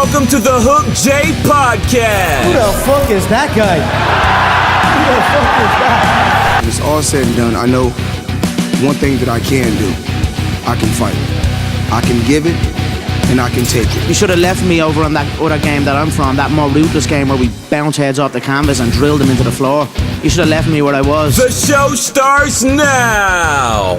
Welcome to the Hook J Podcast. Who the fuck is that guy? Who the fuck is that? When it's all said and done, I know one thing that I can do. I can fight. I can give it, and I can take it. You should have left me over on that other game that I'm from, that more ruthless game where we bounce heads off the canvas and drill them into the floor. You should have left me where I was. The show starts now.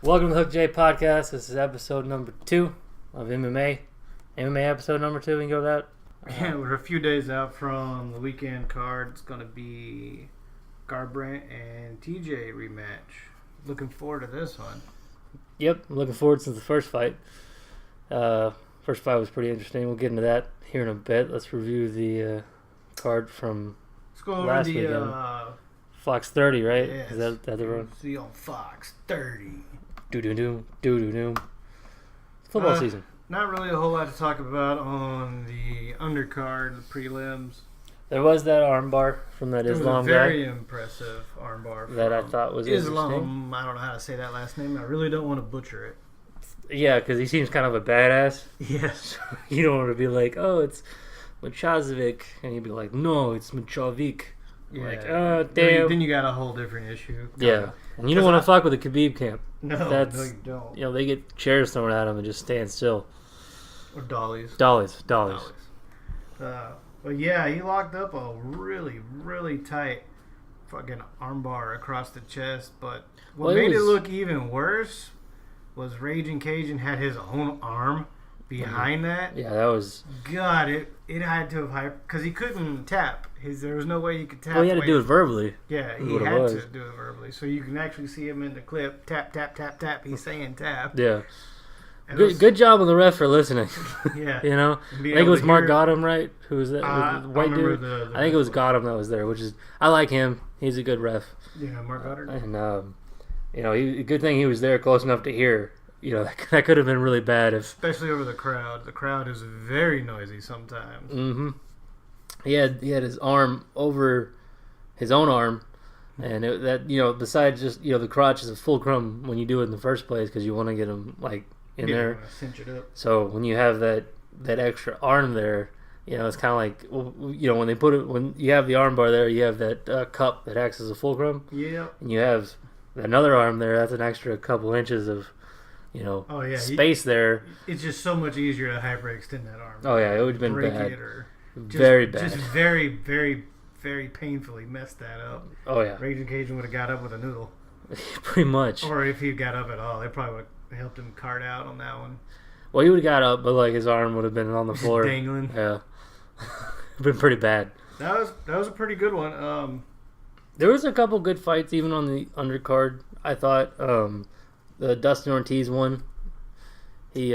Welcome to the Hook J Podcast. This is episode number 2 of MMA. MMA episode number 2, we can go with that. Yeah, we're a few days out from the weekend card. It's going to be Garbrandt and TJ rematch. Looking forward to this one. Yep, I'm looking forward since the first fight. First fight was pretty interesting. We'll get into that here in a bit. Let's review the card from Let's go over last the weekend. Fox 30, right? yes, Is that the one? see on Fox 30. Do-do-do. Football season. Not really a whole lot to talk about on the undercard, the prelims. There was that armbar from that It was Islam a very guy impressive armbar. that I thought was interesting. Islam, I don't know how to say that last name. I really don't want to butcher it. Yeah, because he seems kind of a badass. Yes. You don't want to be like, oh, it's Machazovic, and you'd be like, no, it's Machavik. Yeah. Like, oh, damn. Then you got a whole different issue. Yeah, and you don't want to fuck with the Khabib camp. No, That's, no, you don't. You know, they get chairs thrown at them and just stand still. Or dollies. Dollies. But yeah, he locked up a really, really tight fucking armbar across the chest. But what made it look even worse was Raging Cajun had his own arm behind that. Yeah, that was... God, it had to have hyped... Because he couldn't tap. There was no way he could tap. Well, he had to do it verbally. Yeah, he had to do it verbally. So you can actually see him in the clip. Tap, tap, tap, tap. He's saying tap. Yeah. Good job on the ref for listening. Yeah. You know? I think it was Mark Gotham, right? Who was that? Was the white dude? I think it was Gotham that was there, which is... I like him. He's a good ref. Yeah, Mark Gotham. And, you know, good thing he was there close enough to hear. You know, that could have been really bad if... Especially over the crowd. The crowd is very noisy sometimes. Mm-hmm. He had his arm over his own arm, and besides just, the crotch is a fulcrum when you do it in the first place because you want to get him, in there. Cinch it up. So when you have that extra arm there, it's kind of like, when you have the arm bar there, you have that cup that acts as a fulcrum. Yeah. And you have another arm there, that's an extra couple inches of... space there. It's just so much easier to hyperextend that arm. Oh yeah, it would have been bad. Very bad. Just very, very, very painfully messed that up. Oh yeah. Raging Cajun would have got up with a noodle. Pretty much. Or if he got up at all, they probably would have helped him cart out on that one. Well, he would have got up, but his arm would have been on the floor. Dangling. Yeah. Been pretty bad. That was a pretty good one. There was a couple good fights even on the undercard. I thought the Dustin Ortiz one. He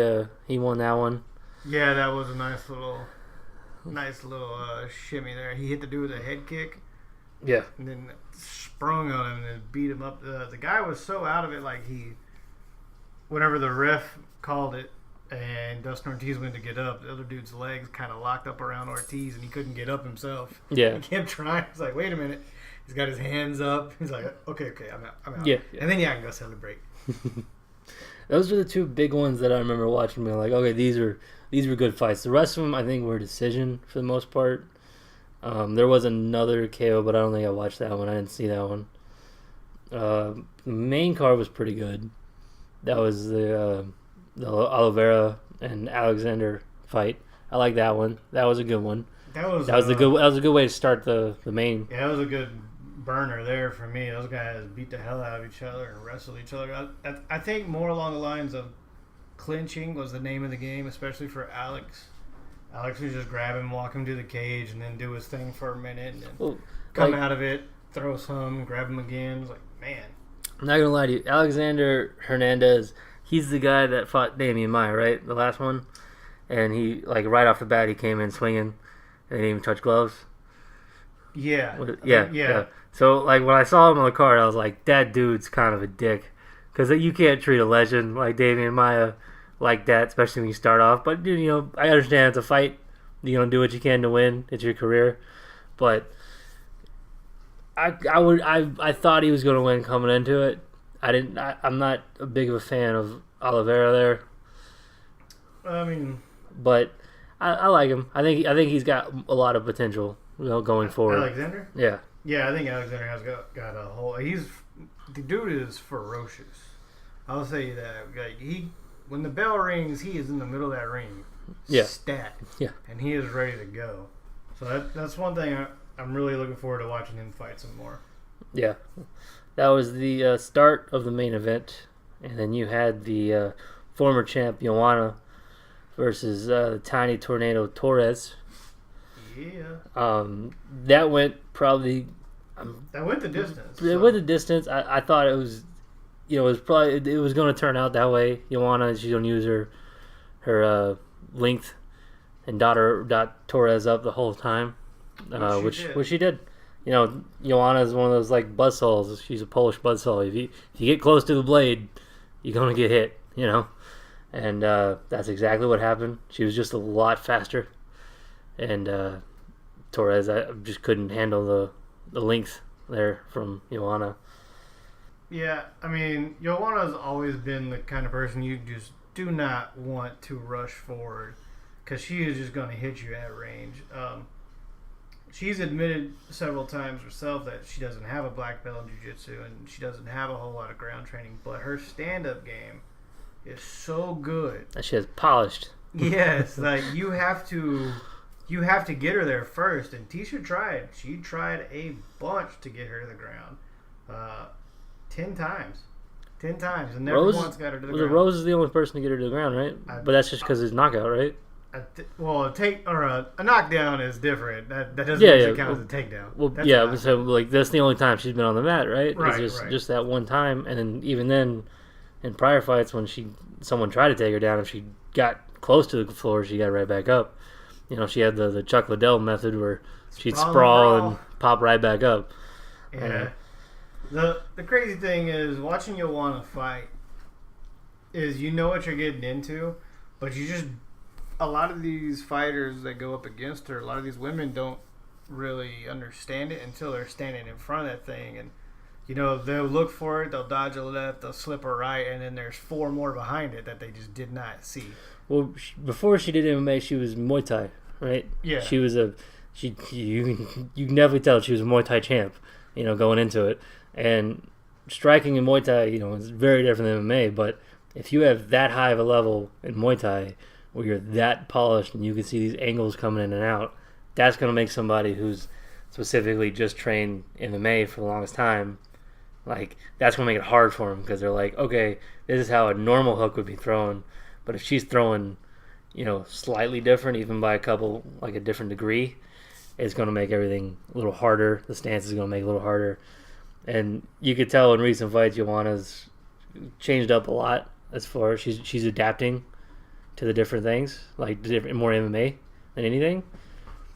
won that one. Yeah, that was a nice little shimmy there. He hit the dude with a head kick. Yeah. And then sprung on him and then beat him up. The guy was so out of it, whenever the ref called it and Dustin Ortiz went to get up, the other dude's legs kind of locked up around Ortiz and he couldn't get up himself. Yeah. He kept trying. He's like, wait a minute. He's got his hands up. He's like, okay, I'm out. Yeah. And then, I can go celebrate. Those are the two big ones that I remember watching. Being like, okay, these were good fights. The rest of them, I think, were decision for the most part. There was another KO, but I don't think I watched that one. I didn't see that one. The main card was pretty good. That was the Oliveira and Alexander fight. I like that one. That was a good one. That was a good way to start the main. Yeah, that was a good burner there for me. Those guys beat the hell out of each other and wrestled each other. I think more along the lines of clinching was the name of the game, especially for Alex. Alex would just grab him, walk him to the cage, and then do his thing for a minute, and then come out of it, throw some, grab him again. It's like, man. I'm not gonna lie to you, Alexander Hernandez. He's the guy that fought Damian Maia, right? The last one, and he right off the bat he came in swinging, and he didn't even touch gloves. Yeah. Yeah. So, when I saw him on the card, I was like, that dude's kind of a dick. Because you can't treat a legend like Damian Maia like that, especially when you start off. But, I understand it's a fight. Do what you can to win. It's your career. But I thought he was going to win coming into it. I'm not a big of a fan of Oliveira there. I mean, but I like him. I think he's got a lot of potential, going forward. Alexander? Yeah. Yeah, I think Alexander has got a whole. The dude is ferocious. I'll say that. Like when the bell rings, he is in the middle of that ring. Yeah. Stat. Yeah. And he is ready to go. So that's one thing I'm really looking forward to watching him fight some more. Yeah. That was the start of the main event, and then you had the former champ Joanna versus the Tiny Tornado Torres. Yeah. That went probably. That went the distance. It went the distance. I thought it was, it was going to turn out that way. Joanna, she's going to use her length and dot Torres up the whole time, which she did. Joanna is one of those like buzzsaws. She's a Polish buzzsaw. If you get close to the blade, you're going to get hit. And that's exactly what happened. She was just a lot faster, and Torres, I just couldn't handle the length there from Joanna. Yeah, I mean, Joanna's always been the kind of person you just do not want to rush forward because she is just going to hit you at range. She's admitted several times herself that she doesn't have a black belt in jiu-jitsu and she doesn't have a whole lot of ground training, but her stand-up game is so good. That shit is polished. Yes, like you have to get her there first, and Tisha tried. She tried a bunch to get her to the ground, 10 times, and never once got her to the ground. Rose is the only person to get her to the ground, right? But that's just because it's knockout, right? A knockdown is different. That doesn't usually count as a takedown. Well, that's the only time she's been on the mat, right? Right, just that one time, and then even then, in prior fights when someone tried to take her down, if she got close to the floor, she got right back up. She had the Chuck Liddell method where she'd sprawl and pop right back up. Yeah. The crazy thing is watching Joanna fight is you know what you're getting into, but a lot of these fighters that go up against her, a lot of these women don't really understand it until they're standing in front of that thing, and they'll look for it, they'll dodge a left, they'll slip a right, and then there's 4 more behind it that they just did not see. Well, before she did MMA, she was Muay Thai, right? Yeah. She was you can definitely tell she was a Muay Thai champ, going into it. And striking in Muay Thai, is very different than MMA. But if you have that high of a level in Muay Thai, where you're that polished and you can see these angles coming in and out, that's going to make somebody who's specifically just trained MMA for the longest time, like, that's going to make it hard for them because they're like, okay, this is how a normal hook would be thrown. But if she's throwing, slightly different, even by a different degree, it's going to make everything a little harder. The stance is going to make it a little harder. And you could tell in recent fights, Joanna's changed up a lot as far as she's adapting to the different things, like more MMA than anything.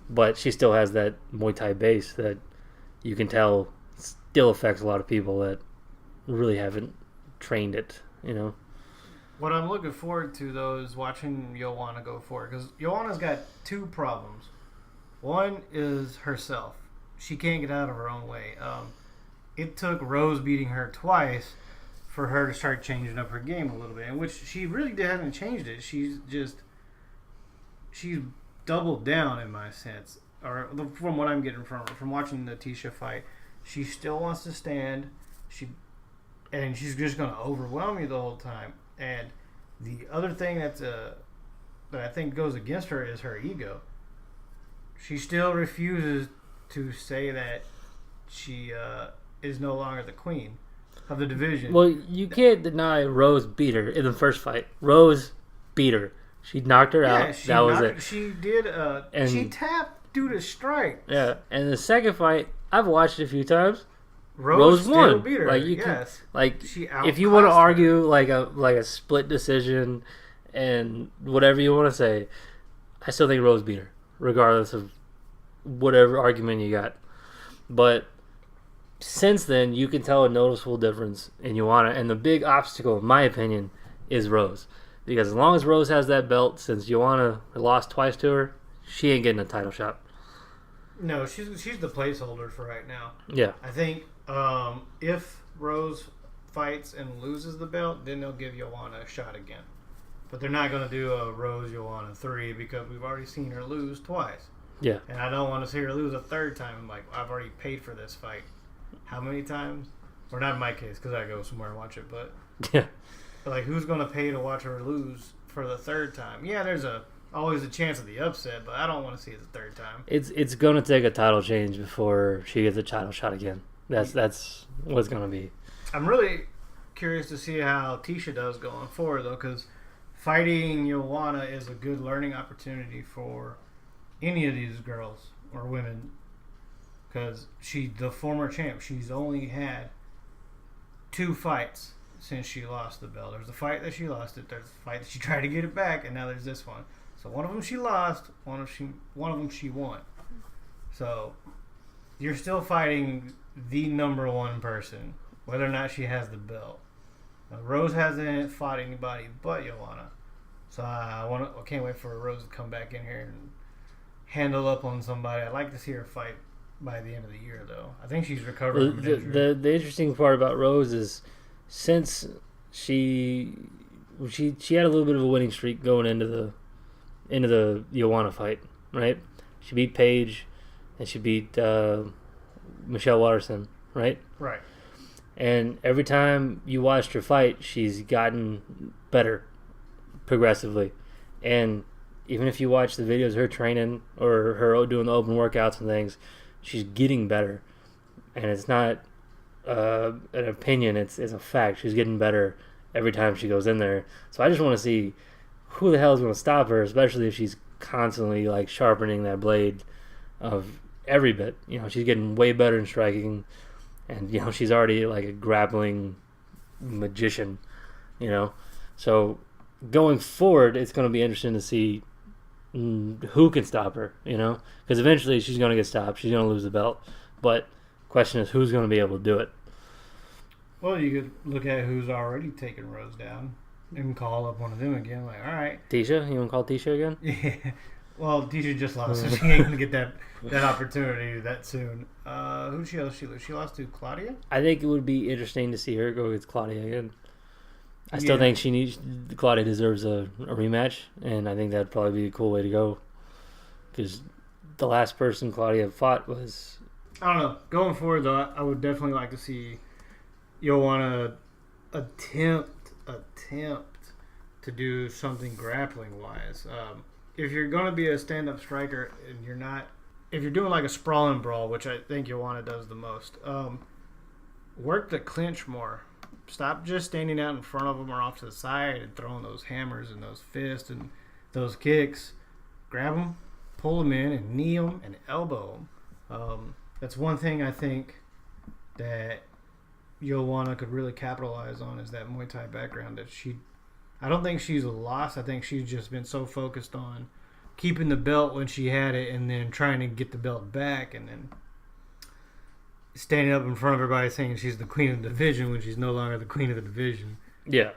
But she still has that Muay Thai base that you can tell still affects a lot of people that really haven't trained it, What I'm looking forward to, though, is watching Joanna go forward. Because Joanna's got 2 problems. One is herself. She can't get out of her own way. It took Rose beating her twice for her to start changing up her game a little bit. In which she really hasn't changed it. She's doubled down, in my sense. Or from what I'm getting from watching the Tisha fight. She still wants to stand. And she's just going to overwhelm you the whole time. And the other thing that I think goes against her is her ego. She still refuses to say that she is no longer the queen of the division. Well, you can't deny Rose beat her in the first fight. Rose beat her. She knocked her out. That was it. She did. She tapped due to strike. Yeah, and the second fight, I've watched it a few times. Rose won. Still beat her. Like yes. If you want to argue like a split decision and whatever you want to say, I still think Rose beat her, regardless of whatever argument you got. But since then, you can tell a noticeable difference in Joanna, and the big obstacle, in my opinion, is Rose. Because as long as Rose has that belt, since Joanna lost twice to her, she ain't getting a title shot. No, she's the placeholder for right now. Yeah. I think if Rose fights and loses the belt, then they'll give Joanna a shot again. But they're not going to do a Rose Joanna 3 because we've already seen her lose twice. Yeah. And I don't want to see her lose a third time. I'm like, I've already paid for this fight. How many times? Or not in my case because I go somewhere and watch it. But Yeah. like, who's going to pay to watch her lose for the third time? Yeah, there's always a chance of the upset, but I don't want to see it the third time. It's gonna take a title change before she gets a title shot again. That's what's gonna be. I'm really curious to see how Tisha does going forward, though, because fighting Joanna is a good learning opportunity for any of these girls or women. Because she's the former champ. She's only had 2 fights since she lost the belt. There's the fight that she lost it. There's the fight that she tried to get it back, and now there's this one. So one of them she lost, one of them she won. So you're still fighting the number 1 person, whether or not she has the belt. Now, Rose hasn't fought anybody but Joanna. So I can't wait for Rose to come back in here and handle up on somebody. I'd like to see her fight by the end of the year, though. I think she's recovered from an injury. The interesting part about Rose is since she had a little bit of a winning streak going into the Joanna fight, right? She beat Paige and she beat Michelle Watterson, right? Right. And every time you watched her fight, she's gotten better progressively. And even if you watch the videos of her training or her doing the open workouts and things, she's getting better. And it's not an opinion, it's a fact. She's getting better every time she goes in there. So I just want to see who the hell is going to stop her, especially if she's constantly like sharpening that blade of every bit. You know, she's getting way better in striking. And, you know, she's already like a grappling magician, you know. So going forward, it's going to be interesting to see who can stop her, you know. Because eventually she's going to get stopped. She's going to lose the belt. But question is, who's going to be able to do it? Well, you could look at who's already taken Rose down and call up one of them again. Like, all right. Tisha? You want to call Tisha again? Yeah. Well, Tisha just lost, so she ain't going to get that opportunity that soon. Who she else she lose? She lost to Claudia? I think it would be interesting to see her go against Claudia again. I still think Claudia deserves a rematch, and I think that'd probably be a cool way to go. Because the last person Claudia fought was... I don't know. Going forward, though, I would definitely like to see Joanna attempt to do something grappling-wise. If you're going to be a stand-up striker and you're not... If you're doing like a sprawl and brawl, which I think Joanna does the most, work the clinch more. Stop just standing out in front of them or off to the side and throwing those hammers and those fists and those kicks. Grab them, pull them in, and knee them and elbow them. That's one thing I think that Joanna could really capitalize on is that Muay Thai background. I don't think she's lost. I think she's just been so focused on keeping the belt when she had it and then trying to get the belt back and then standing up in front of everybody saying she's the queen of the division when she's no longer the queen of the division. Yeah.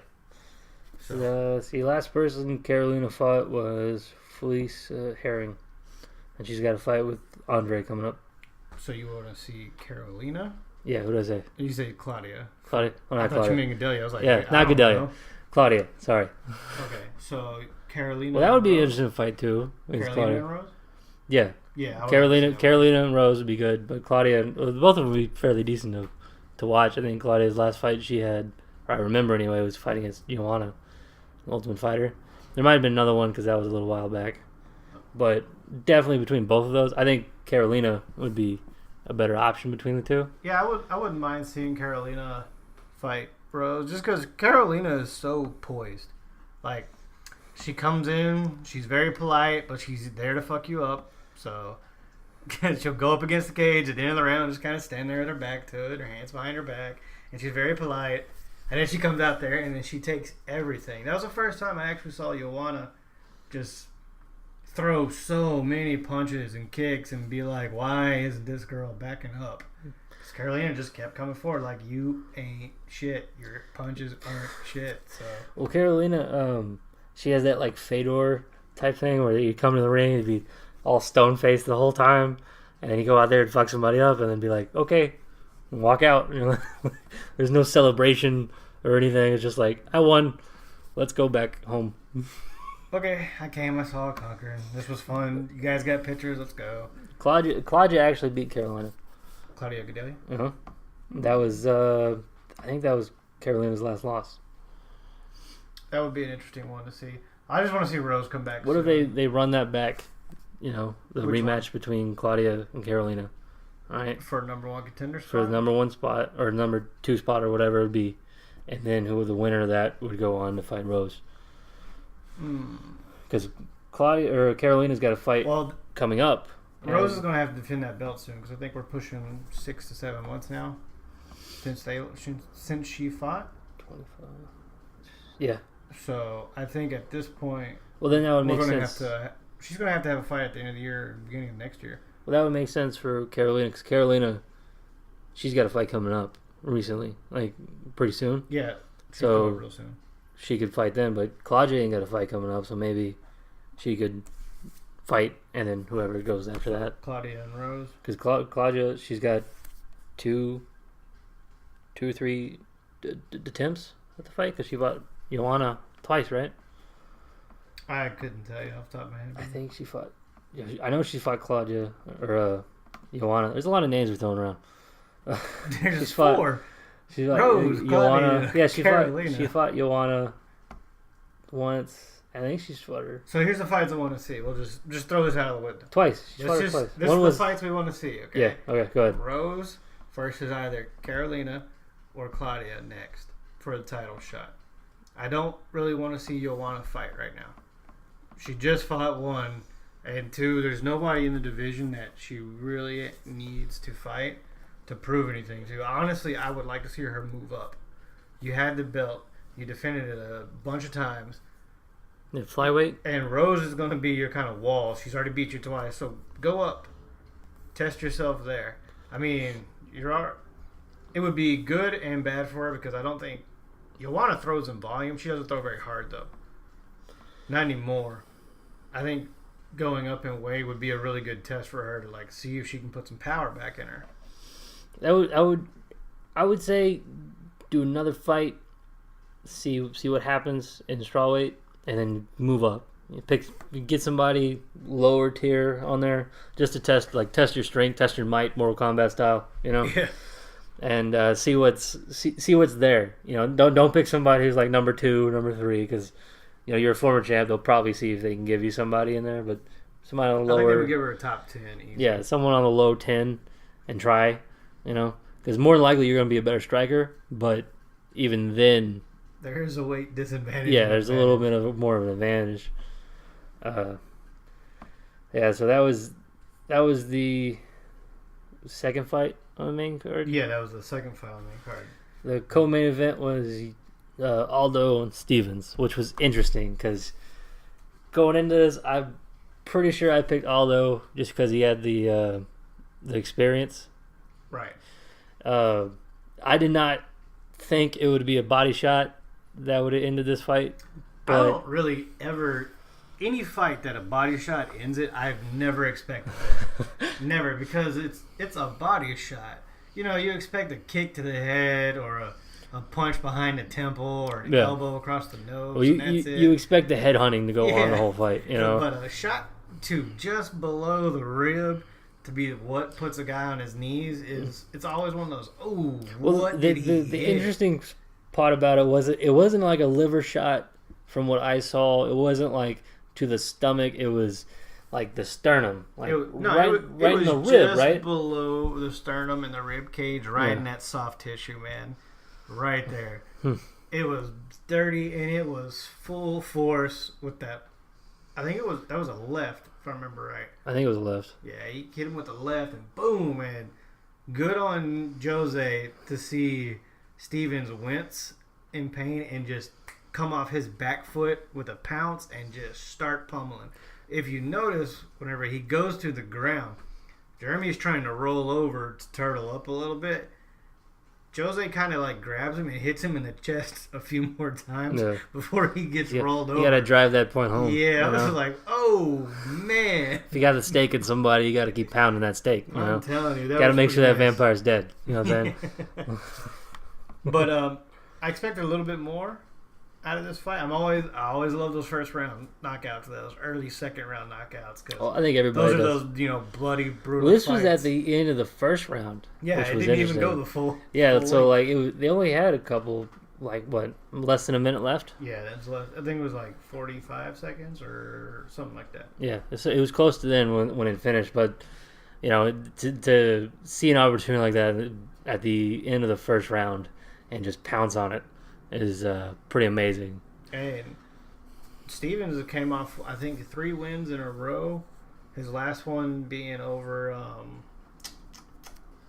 So, last person Carolina fought was Felice Herring. And she's got a fight with Andre coming up. so you want to see Carolina? Yeah, who did I say? You say Claudia. Claudia? Oh, I not thought Claudia. you meant Gadelia. I was like, Yeah, wait, not I don't Gadelia. know. Claudia, sorry. Okay, so Carolina. Well, that would be an Rose. interesting fight, too. Against Carolina Claudia. and Rose? Yeah. Yeah. I would Carolina like to see that. and Rose would be good, but Claudia, both of them would be fairly decent to watch. I think Claudia's last fight she had, or I remember anyway, was fighting against Joanna, Ultimate Fighter. There might have been another one because that was a little while back, but definitely between both of those, I think Carolina would be a better option between the two. Yeah, I wouldn't mind seeing Carolina fight Rose just because Carolina is so poised. Like, she comes in, she's very polite, but she's there to fuck you up. So she'll go up against the cage at the end of the round, just kind of stand there with her back to it, her hands behind her back, and she's very polite. And then she comes out there and then she takes everything. That was the first time I actually saw Joanna just throw so many punches and kicks and be like, why isn't this girl backing up? Because Carolina just kept coming forward like, you ain't shit. Your punches aren't shit. So Well, Carolina, she has that like Fedor type thing where you come to the ring and be all stone faced the whole time, and then you go out there and fuck somebody up, and then be like, okay, and walk out. You know, there's no celebration or anything. It's just like, I won. Let's go back home. Okay, I came. I saw, conquered. This was fun. You guys got pictures. Let's go. Claudia actually beat Carolina. Claudia Gadelha. Uh-huh. That was, I think that was Carolina's last loss. That would be an interesting one to see. I just want to see Rose come back. What soon. if they run that back? You know, the Which rematch between Claudia and Carolina. All right, for number one contender spot? for the number 1 spot or number 2 spot or whatever it would be, and then who the winner of that would go on to fight Rose. Because Claudia or Carolina's got a fight coming up. Rose is going to have to defend that belt soon because I think we're pushing 6 to 7 months now since she fought. 25. Yeah. So I think at this point, Well, then that would make sense. She's going to have a fight at the end of the year, beginning of next year. Well, that would make sense for Carolina because Carolina, she's got a fight coming up recently, like pretty soon. Yeah. So real soon. she could fight then, but Claudia ain't got a fight coming up, so maybe she could fight and then whoever goes after that. Claudia and Rose. Because Claudia, she's got two or three attempts at the fight because she fought Joanna twice, right? I couldn't tell you off the top of my head. I think she fought. Yeah, I know she fought Claudia or Joanna. There's a lot of names we're throwing around. There's 4. She fought Rose, Joanna. Claudia, Yeah, Carolina. she fought Joanna once. I think she's fought her So here's the fights I want to see. We'll just throw this out of the window. twice. She fought her twice. This One is was the fights we want to see. Okay. yeah. Okay, go ahead. Rose versus either Carolina or Claudia next for the title shot. I don't really want to see Joanna fight right now. She just fought 1, and 2, there's nobody in the division that she really needs to fight to prove anything to. Honestly, I would like to see her move up. You had the belt. You defended it a bunch of times. Yeah, flyweight. And Rose is going to be your kind of wall. She's already beat you twice, so go up. Test yourself there. I mean, it would be good and bad for her because I don't think Joanna throws in volume. She doesn't throw very hard, though. Not anymore. I think going up in weight would be a really good test for her to see if she can put some power back in her. I would say do another fight, see what happens in strawweight, and then move up. You get somebody lower tier on there just to test your strength, test your might, Mortal Kombat style, you know. Yeah. And see what's there. You know, don't pick somebody who's like number 2, number 3, because you know you're a former champ. They'll probably see if they can give you somebody in there, but somebody on the I think they lower. would give her a top 10. Easy. Yeah, someone on the low 10, and try. You know, because more than likely you're going to be a better striker, but even then, there is a weight disadvantage. yeah, there's a little bit of more of an advantage. Yeah, so that was the second fight on the main card. Yeah, that was the second fight on the main card. The co-main event was Aldo and Stevens, which was interesting because going into this, I'm pretty sure I picked Aldo just because he had the experience. Right. I did not think it would be a body shot that would have ended this fight. I don't really ever any fight that a body shot ends it. I've never expected it. Never, because it's a body shot. You know, you expect a kick to the head or a punch behind the temple or an elbow across the nose. Well, you expect the head hunting to go on the whole fight, you know. But a shot to just below the rib to be what puts a guy on his knees it's always one of those. Oh, what did he hit? The interesting part about it was it wasn't like a liver shot from what I saw. It wasn't like to the stomach. It was like the sternum, like right in the rib, right below the sternum and the rib cage, right in that soft tissue, man, right there. It was dirty and it was full force with that. I think that was a left, if I remember right. I think it was a left. Yeah, he hit him with the left and boom, man. Good on Jose to see Stevens wince in pain and just come off his back foot with a pounce and just start pummeling. If you notice, whenever he goes to the ground, Jeremy's trying to roll over to turtle up a little bit. Jose kind of like grabs him and hits him in the chest a few more times Yeah. before he gets rolled over. You gotta drive that point home. Yeah, I you was know? like, oh man. If you got the stake in somebody, you gotta keep pounding that stake. You know? I'm telling you, that Gotta was make sure pretty that nice. vampire's dead. You know what I'm saying? But I expected a little bit more out of this fight. I always love those first round knockouts, those early second round knockouts, because Well, I think everybody those are does. those bloody brutal. Well, this was at fights. the end of the first round. Yeah, which it was didn't even interesting. go the full. Yeah, full so length. they only had a couple, less than a minute left. Yeah, I think it was like 45 seconds or something like that. Yeah, it was close to then when it finished, but to see an opportunity like that at the end of the first round and just pounce on it is pretty amazing. And Stevens came off, I think, 3 wins in a row. His last one being over,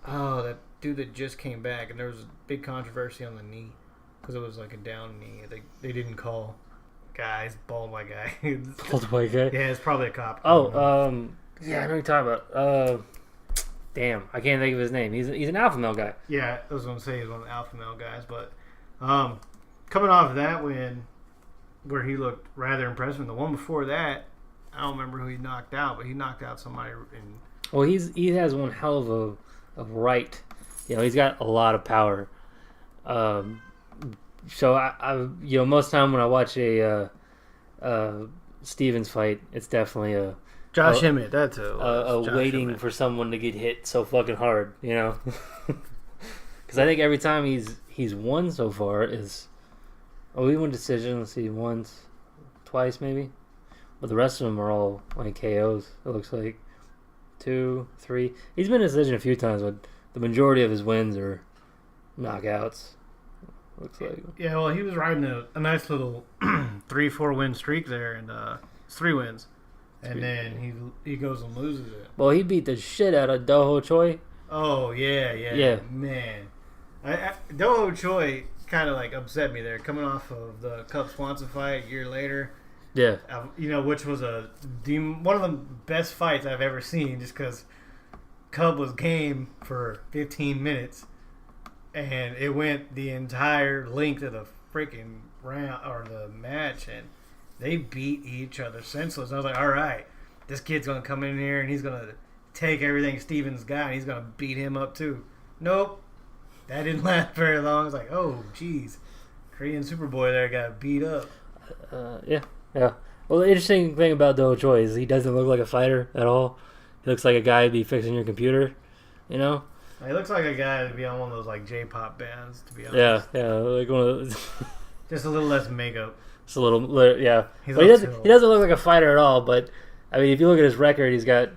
that dude that just came back, and there was a big controversy on the knee because it was like a down knee. They didn't call. Guys, bald white guy. Old white guy. Yeah, it's probably a cop. Oh, yeah, I know what you're talking about. Damn, I can't think of his name. He's an alpha male guy. Yeah, I was going to say he's one of the alpha male guys, but coming off of that win, where he looked rather impressive, the one before that, I don't remember who he knocked out, but he knocked out somebody. Well, he has one hell of a right. He's got a lot of power. So I most of the time when I watch a Stevens fight, it's definitely a Josh Emmett, that's waiting Emmett. for someone to get hit so fucking hard, Because I think every time he's won so far is, he won decision. Let's see, once, twice maybe, but the rest of them are all like KOs. It looks like 2, 3. He's been in decision a few times, but the majority of his wins are knockouts. Looks like. Yeah, well, he was riding a nice little 3-4 win streak there, and it's 3 wins. And then he goes and loses it. Well, he beat the shit out of Doho Choi. Oh, yeah. Man. Doho Choi kind of like upset me there, coming off of the Cub Swanson fight a year later. Yeah. Which was one of the best fights I've ever seen, just because Cub was game for 15 minutes, and it went the entire length of the freaking round or the match, and they beat each other senseless. I was like, all right, this kid's going to come in here and he's going to take everything Stevens got and he's going to beat him up too. Nope. That didn't last very long. I was like, oh, geez. Korean Superboy there got beat up. Yeah. Well, the interesting thing about Do Choi is he doesn't look like a fighter at all. He looks like a guy to be fixing your computer, He looks like a guy to be on one of those like J-pop bands, to be honest. Yeah, like one of those. Just a little less makeup. It's a little, yeah. He's But up to he doesn't look like a fighter at all. But I mean, if you look at his record, he's got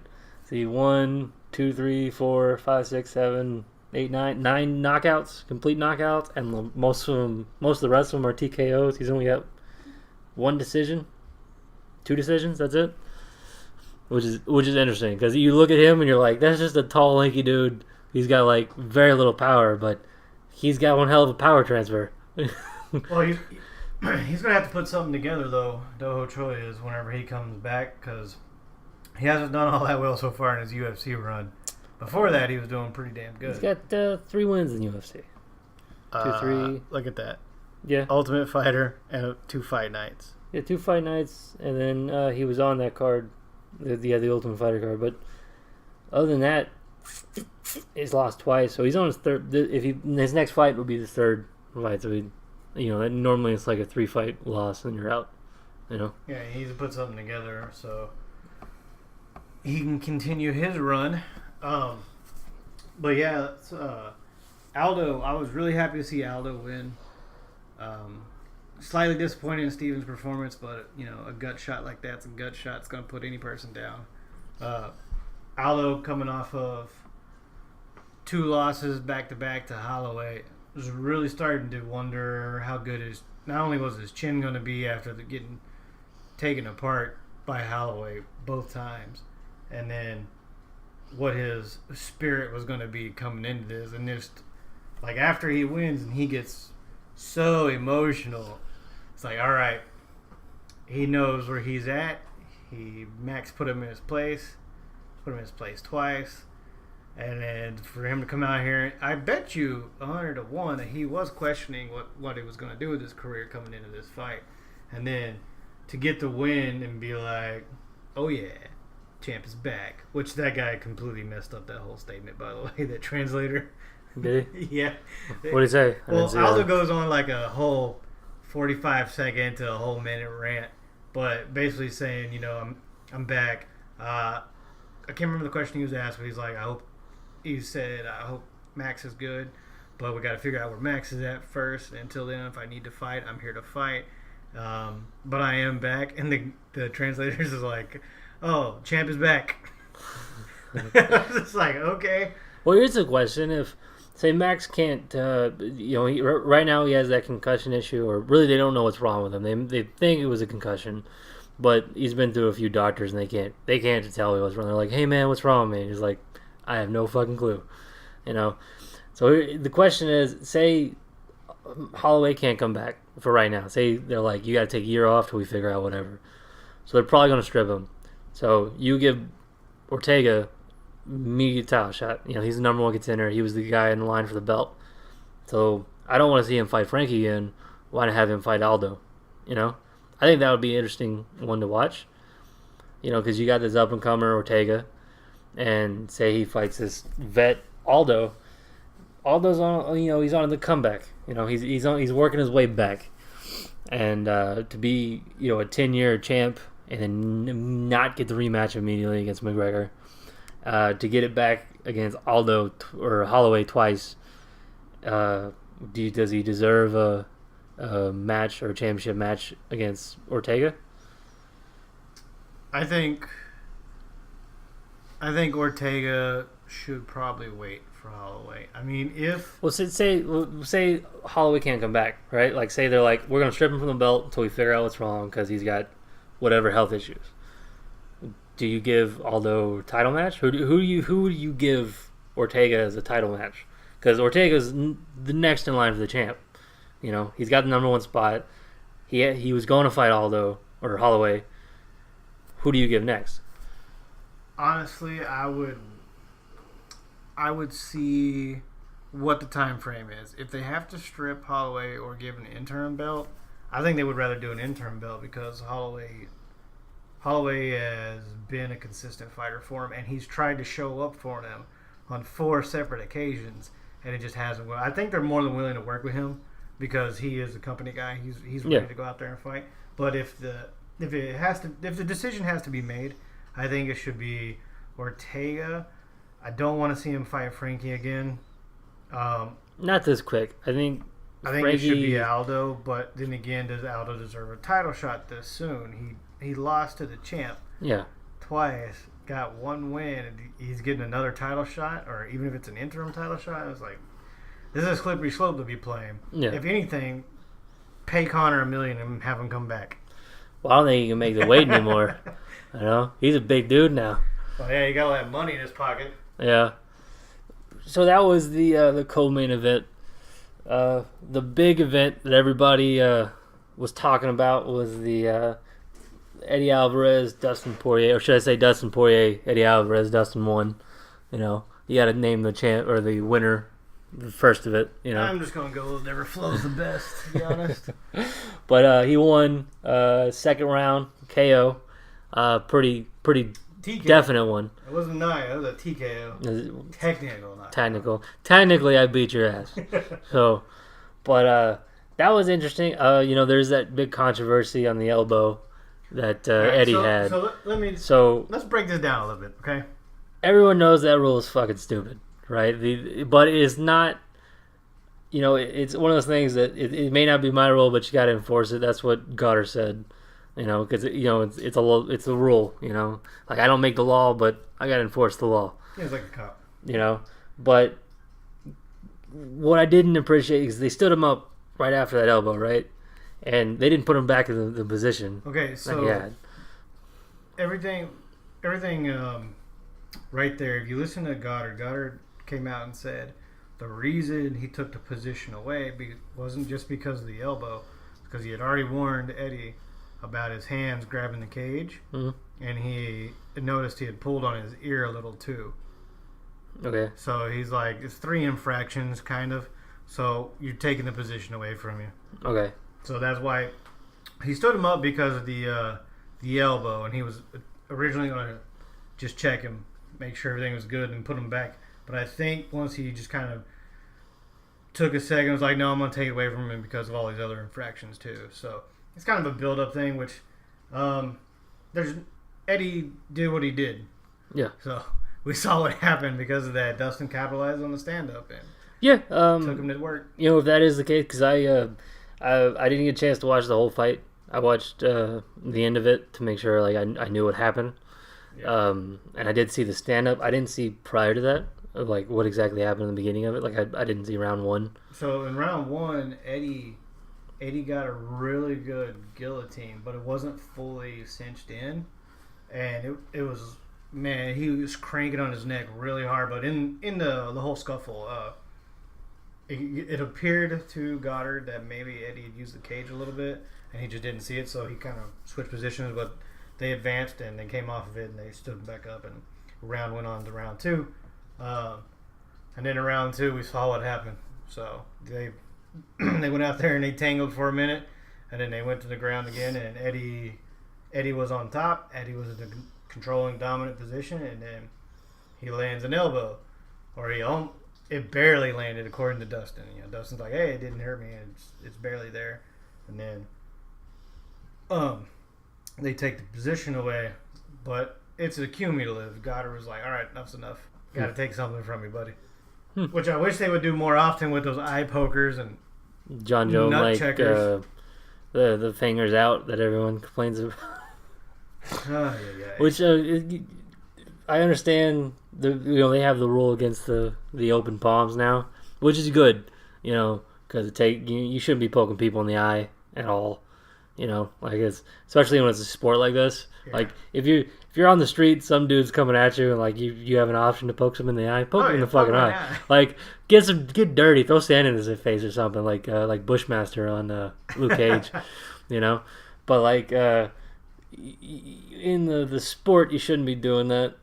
1, 2, 3, 4, 5, 6, 7, 8, 9 knockouts, complete knockouts, and most of the rest of them are TKOs. He's only got 1 decision, 2 decisions. That's it. Which is interesting because you look at him and you're like, that's just a tall, lanky dude. He's got like very little power, but he's got one hell of a power transfer. Well, he's going to have to put something together, though, Doho Choi is, whenever he comes back, because he hasn't done all that well so far in his UFC run. Before that, he was doing pretty damn good. He's got 3 wins in UFC. 2, 3. Look at that. Yeah. Ultimate Fighter and 2 fight nights. Yeah, 2 fight nights, and then he was on that card, the Ultimate Fighter card. But other than that, he's lost twice. So he's on his third. His next fight will be the 3rd fight. So normally it's like a 3-fight loss and you're out. Yeah, he needs to put something together so he can continue his run. But yeah, Aldo. I was really happy to see Aldo win. Slightly disappointed in Stevens' performance, but a gut shot like that's a gut shot. It's going to put any person down. Aldo coming off of 2 losses back to back to Holloway, was really starting to wonder how good not only was his chin going to be after getting taken apart by Holloway both times, and then what his spirit was going to be coming into this, and just like after he wins and he gets so emotional, it's like, all right, he knows where he's at. Max put him in his place twice. And then for him to come out here, I bet you 100 to 1 that he was questioning what he was going to do with his career coming into this fight. And then to get the win and be like, oh yeah, champ is back. Which that guy completely messed up that whole statement, by the way, that translator. Did he? Yeah. What did he say? Well, Aldo goes on like a whole 45-second to a whole minute rant, but basically saying, I'm back. I can't remember the question he was asked, but he's like, I hope Max is good, but we got to figure out where Max is at first. Until then, if I need to fight, I'm here to fight. But I am back, and the translators is like, oh, champ is back. I was just like, okay. Well, here's the question: if say Max can't, right now he has that concussion issue, or really they don't know what's wrong with him. They think it was a concussion, but he's been through a few doctors and they can't tell what's wrong. They're like, hey man, what's wrong with me? And he's like, I have no fucking clue, So the question is, say Holloway can't come back for right now. Say they're like, you got to take a year off till we figure out whatever. So they're probably going to strip him. So you give Ortega immediate title shot. He's the number one contender. He was the guy in the line for the belt. So I don't want to see him fight Frankie again. Why not have him fight Aldo? I think that would be an interesting one to watch. Because you got this up and comer Ortega, and say he fights this vet Aldo. Aldo's on, he's on the comeback. He's working his way back, and to be a 10-year champ and then not get the rematch immediately against McGregor, to get it back against Aldo or Holloway twice. Does he deserve a match or a championship match against Ortega? I think Ortega should probably wait for Holloway. I mean, say Holloway can't come back, right? Like, say they're like, we're gonna strip him from the belt until we figure out what's wrong because he's got whatever health issues. Do you give Aldo a title match? Who do you give Ortega as a title match? Because Ortega's the next in line for the champ. He's got the number one spot. He was going to fight Aldo or Holloway. Who do you give next? Honestly, I would see what the time frame is. If they have to strip Holloway or give an interim belt, I think they would rather do an interim belt because Holloway has been a consistent fighter for him, and he's tried to show up for them on 4 separate occasions, and it just hasn't worked. I think they're more than willing to work with him because he is a company guy. He's ready to go out there and fight. But if the decision has to be made, I think it should be Ortega. I don't want to see him fight Frankie again. Not this quick. I think Frankie, it should be Aldo. But then again, does Aldo deserve a title shot this soon? He lost to the champ. Yeah. Twice. Got 1 win. And he's getting another title shot, or even if it's an interim title shot. It's like, this is a slippery slope to be playing. Yeah. If anything, pay Conor $1 million and have him come back. Well, I don't think he can make the weight anymore. He's a big dude now. Well, yeah, you got all that money in his pocket. Yeah. So that was the co-main event. The big event that everybody was talking about was the Eddie Alvarez, Dustin Poirier, or should I say Dustin Poirier, Eddie Alvarez, Dustin won. You got to name the champ or the winner, the first of it. I'm just gonna go whatever flows the best, to be honest. But he won second round KO, pretty TKO. definite one. It wasn't nine. It was a TKO. Technically, I beat your ass. But that was interesting. There's that big controversy on the elbow that Eddie had. So let's break this down a little bit, okay? Everyone knows that rule is fucking stupid, right? But it's not. It's one of those things that it may not be my rule, but you got to enforce it. That's what Goddard said. Because it's a rule. Like, I don't make the law, but I got to enforce the law. Yeah, it's like a cop. But what I didn't appreciate is they stood him up right after that elbow, right? And they didn't put him back in the position. Okay, so everything right there. If you listen to Goddard came out and said the reason he took the position away wasn't just because of the elbow, because he had already warned Eddie about his hands grabbing the cage, and he noticed he had pulled on his ear a little too. Okay. So he's like, it's 3 infractions, kind of. So you're taking the position away from you. Okay. So that's why he stood him up because of the elbow, and he was originally going to just check him, make sure everything was good, and put him back. But I think once he just kind of took a second, was like, no, I'm going to take it away from him because of all these other infractions too. So it's kind of a build-up thing, which Eddie did what he did. Yeah. So we saw what happened because of that. Dustin capitalized on the stand-up and Yeah. took him to work. You know, if that is the case, because I didn't get a chance to watch the whole fight. I watched the end of it to make sure like I knew what happened. Yeah. And I did see the stand-up. I didn't see prior to that, of like what exactly happened in the beginning of it. Like I didn't see round 1. So in round 1, Eddie got a really good guillotine, but it wasn't fully cinched in, and it was, man, he was cranking on his neck really hard. But in the whole scuffle, it appeared to Goddard that maybe Eddie had used the cage a little bit, and he just didn't see it, so he kind of switched positions. But they advanced and they came off of it, and they stood back up, and round went on to round 2. And then in round 2, we saw what happened. So they went out there and they tangled for a minute, and then they went to the ground again. And Eddie was on top. Eddie was in the controlling, dominant position, and then he lands an elbow, or it barely landed according to Dustin. You know, Dustin's like, "Hey, it didn't hurt me. It's barely there." And then they take the position away, but it's a cumulative. Goddard was like, "All right, enough's enough. Got to take something from me, buddy." Which I wish they would do more often with those eye pokers and John Jones, nut like checkers. the fingers out that everyone complains about. Yeah. Which I understand. They have the rule against the open palms now, which is good. You know, because you shouldn't be poking people in the eye at all. You know, like especially when it's a sport like this. Yeah. Like if you're on the street, some dude's coming at you, and like you have an option to poke him in the eye, poke him in the fucking eye. Like get dirty, throw sand in his face or something, like Bushmaster on Luke Cage, you know. But like in the sport, you shouldn't be doing that.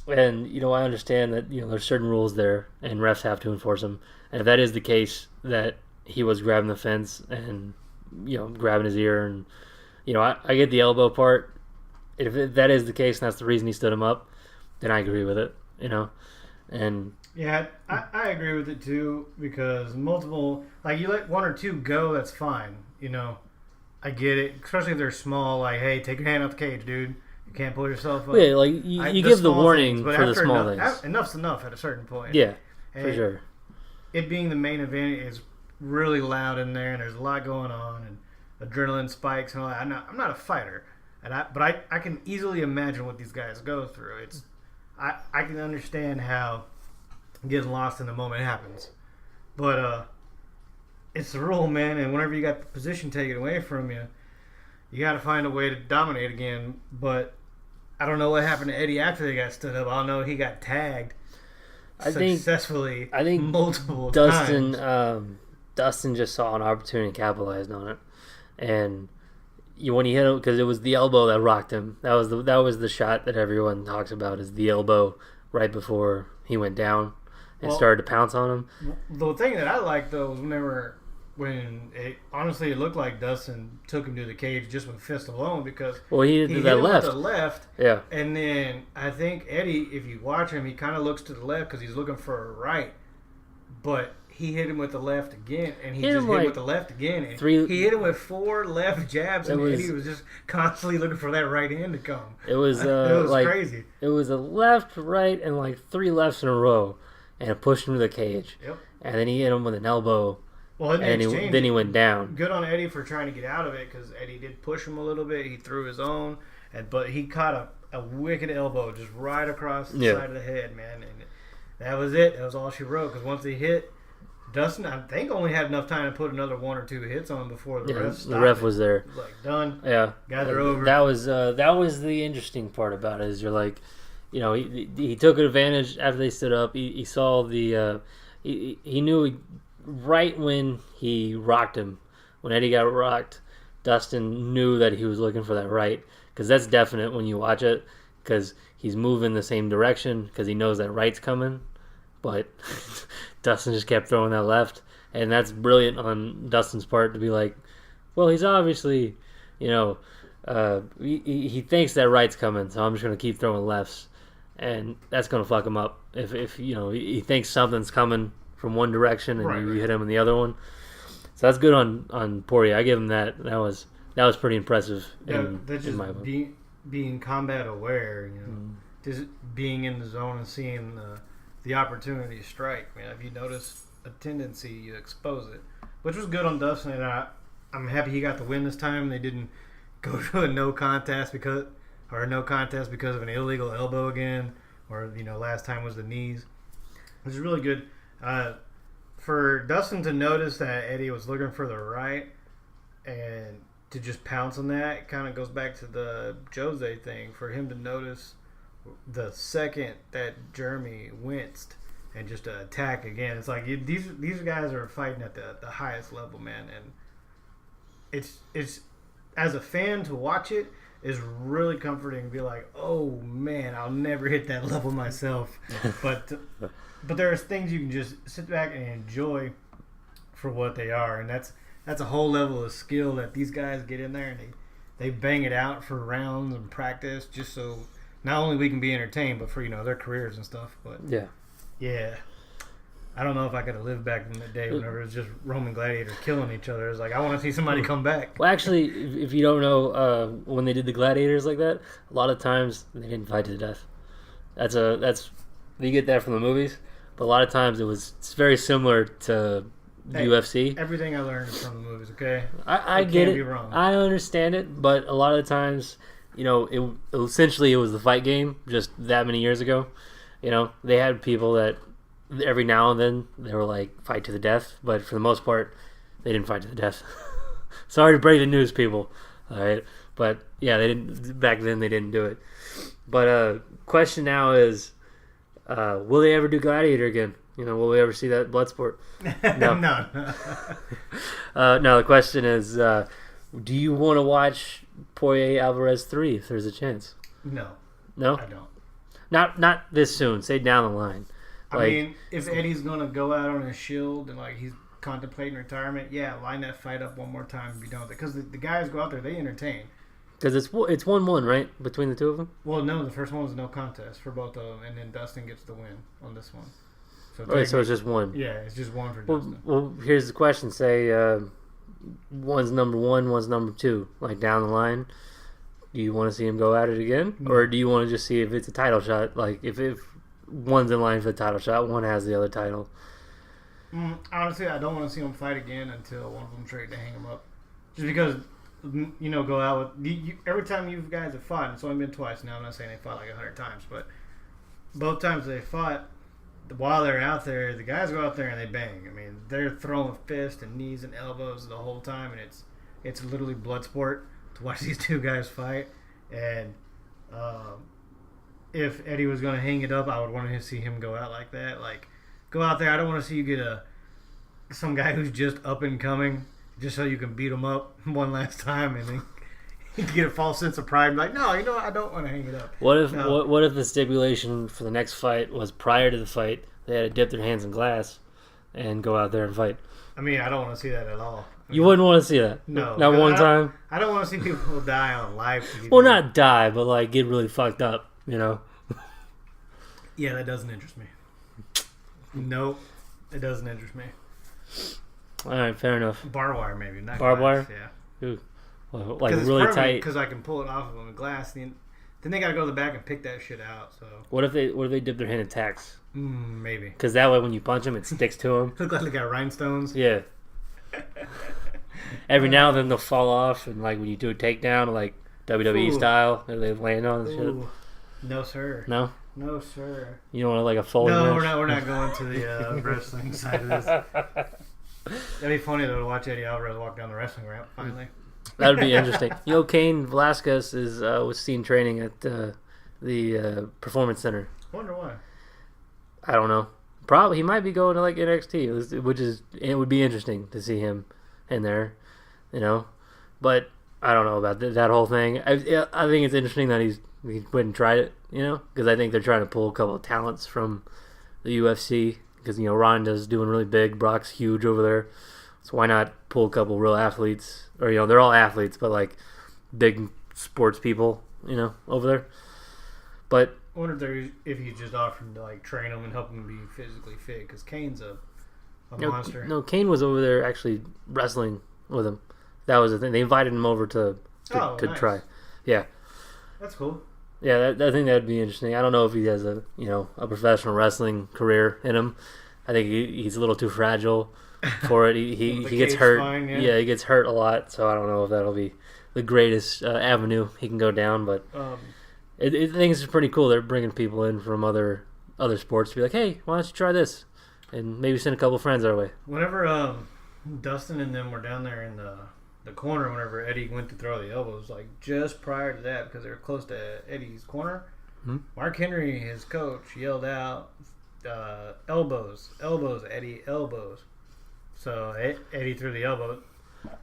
And you know, I understand that there's certain rules there, and refs have to enforce them. And if that is the case, that he was grabbing the fence and grabbing his ear, and I get the elbow part. If that is the case, and that's the reason he stood him up, then I agree with it. And yeah, I agree with it too, because multiple, like, you let 1 or 2 go, that's fine. I get it, especially if they're small. Like, hey, take your hand off the cage, dude. You can't pull yourself up. Yeah, like you give the warning for the small things. Enough's enough at a certain point. Yeah, and for sure. It being the main event is really loud in there, and there's a lot going on, and adrenaline spikes and all that. I'm not a fighter, but I can easily imagine what these guys go through. I can understand how getting lost in the moment happens, but it's the rule, man. And whenever you got the position taken away from you, you got to find a way to dominate again. But I don't know what happened to Eddie after they got stood up. I know he got tagged successfully. I think multiple times. Dustin just saw an opportunity and capitalized on it, and when he hit him, because it was the elbow that rocked him. That was the shot that everyone talks about, is the elbow right before he went down and started to pounce on him. The thing that I liked though was when it looked like Dustin took him to the cage just with fist alone, because he hit that him left. with the left, yeah, and then I think Eddie, if you watch him, he kind of looks to the left because he's looking for a right, but he hit him with the left again, and he just hit him with the left again. And he hit him with 4 left jabs, and Eddie was just constantly looking for that right hand to come. It was it was like crazy. It was a left, right, and like 3 lefts in a row, and it pushed him to the cage. Yep. And then he hit him with an elbow. Well, and then he went down. Good on Eddie for trying to get out of it, because Eddie did push him a little bit. He threw his own, but he caught a wicked elbow just right across the side of the head, man. And that was it. That was all she wrote. Because once he hit, Dustin, I think, only had enough time to put another 1 or 2 hits on him before the ref stopped. The ref was there. He was like, done. Yeah. Gather over. That was the interesting part about it, is you're like, he took advantage after they stood up. He saw the he knew right when he rocked him. When Eddie got rocked, Dustin knew that he was looking for that right, because that's definite when you watch it, because he's moving the same direction because he knows that right's coming. but Dustin just kept throwing that left, and that's brilliant on Dustin's part to be like, well, he's obviously, he thinks that right's coming, so I'm just gonna keep throwing lefts, and that's gonna fuck him up if he thinks something's coming from one direction and you hit him in the other one. So that's good on Poirier. I give him that. That was pretty impressive. That's just being combat aware. Just being in the zone and seeing the opportunity to strike. I mean, if you notice a tendency, you expose it, which was good on Dustin. And I'm happy he got the win this time. They didn't go to a no contest because of an illegal elbow again, or last time was the knees, which is really good. For Dustin to notice that Eddie was looking for the right and to just pounce on that, it kind of goes back to the Jose thing. For him to notice the second that Jeremy winced and just to attack again, it's like these guys are fighting at the highest level, man. And it's as a fan to watch it is really comforting to be like, oh man, I'll never hit that level myself. But there's things you can just sit back and enjoy for what they are, and that's a whole level of skill that these guys get in there and they bang it out for rounds and practice just so not only we can be entertained, but for their careers and stuff. But yeah, I don't know if I could have lived back in the day whenever it was just Roman gladiators killing each other. It's like I want to see somebody come back. Well, actually, if you don't know, when they did the gladiators like that, a lot of times they didn't fight to the death. That's you get that from the movies. But a lot of times it's very similar to UFC. Everything I learned is from the movies, okay? I get it. Be wrong. I understand it, but a lot of the times, essentially it was the fight game just that many years ago. They had people that every now and then they were like fight to the death, but for the most part, they didn't fight to the death. Sorry to break the news, people. All right, but yeah, they didn't back then. They didn't do it. But question now is. Will they ever do Gladiator again? Will we ever see that blood sport? No. No, the question is, do you want to watch Poirier Alvarez 3 if there's a chance? No. No? I don't. Not this soon. Say down the line. I mean, if Eddie's going to go out on his shield and he's contemplating retirement, yeah, line that fight up one more time and be done with it. Because the guys go out there, they entertain. Because it's 1-1, right? Between the two of them? Well, no, the first one was no contest for both of them, and then Dustin gets the win on this one. So it's just one. Yeah, it's just one for Dustin. Well, here's the question. Say one's number 1, one's number 2. Like down the line, do you want to see him go at it again? No. Or do you want to just see if it's a title shot? Like if one's in line for the title shot, one has the other title. Honestly, I don't want to see them fight again until one of them trade to hang him up. Just because... go out with every time you guys have fought. It's only been twice now. I'm not saying they fought like 100 times, but both times they fought, while they're out there, the guys go out there and they bang. I mean, they're throwing fists and knees and elbows the whole time, and it's literally blood sport to watch these two guys fight. And if Eddie was going to hang it up, I would want to see him go out like that. Like, go out there. I don't want to see you get some guy who's just up and coming. Just so you can beat him up one last time and then you get a false sense of pride. Like, no, I don't want to hang it up. What if the stipulation for the next fight was prior to the fight they had to dip their hands in glass and go out there and fight? I mean, I don't want to see that at all. You wouldn't want to see that? No. Not one time? I don't want to see people die on live TV. Well, not die, but like get really fucked up, Yeah, that doesn't interest me. Nope, it doesn't interest me. All right, fair enough. Barbed wire, maybe. Not barbed glass, wire? Yeah. Ooh. Well, like really tight. Because I can pull it off of them in glass. Then they got to go to the back and pick that shit out. So. What if they dip their hand in tacks? Maybe. Because that way when you punch them, it sticks to them. Look like they got rhinestones. Yeah. Every now and then they'll fall off, and like when you do a takedown, like WWE style, and they land on and shit. No, sir. No? No, sir. You don't want like a folding No, match? we're not going to the wrestling side of this. That'd be funny though to watch Eddie Alvarez walk down the wrestling ramp finally. That would be interesting. Cain Velasquez was seen training at the Performance Center. Wonder why. I don't know. Probably he might be going to like NXT, which it would be interesting to see him in there, But I don't know about that whole thing. I think it's interesting that he went and tried it, because I think they're trying to pull a couple of talents from the UFC because Ronda's doing really big, Brock's huge over there, so why not pull a couple real athletes, or they're all athletes, but like big sports people, over there. But I wonder if he's just offering to like train him and help him be physically fit because Kane's a monster. No, Kane was over there actually wrestling with him. That was the thing. They invited him over to nice. try. Yeah. That's cool. Yeah, I think that would be interesting. I don't know if he has a professional wrestling career in him. I think he's a little too fragile for it. He gets hurt. Fine, yeah, he gets hurt a lot. So I don't know if that'll be the greatest avenue he can go down. But I think it's pretty cool. They're bringing people in from other sports to be like, hey, why don't you try this, and maybe send a couple friends our way. Whenever Dustin and them were down there in the corner, whenever Eddie went to throw the elbows, like just prior to that, because they were close to Eddie's corner, Mark Henry, his coach, yelled out, elbows, Eddie, elbows. So Eddie threw the elbow.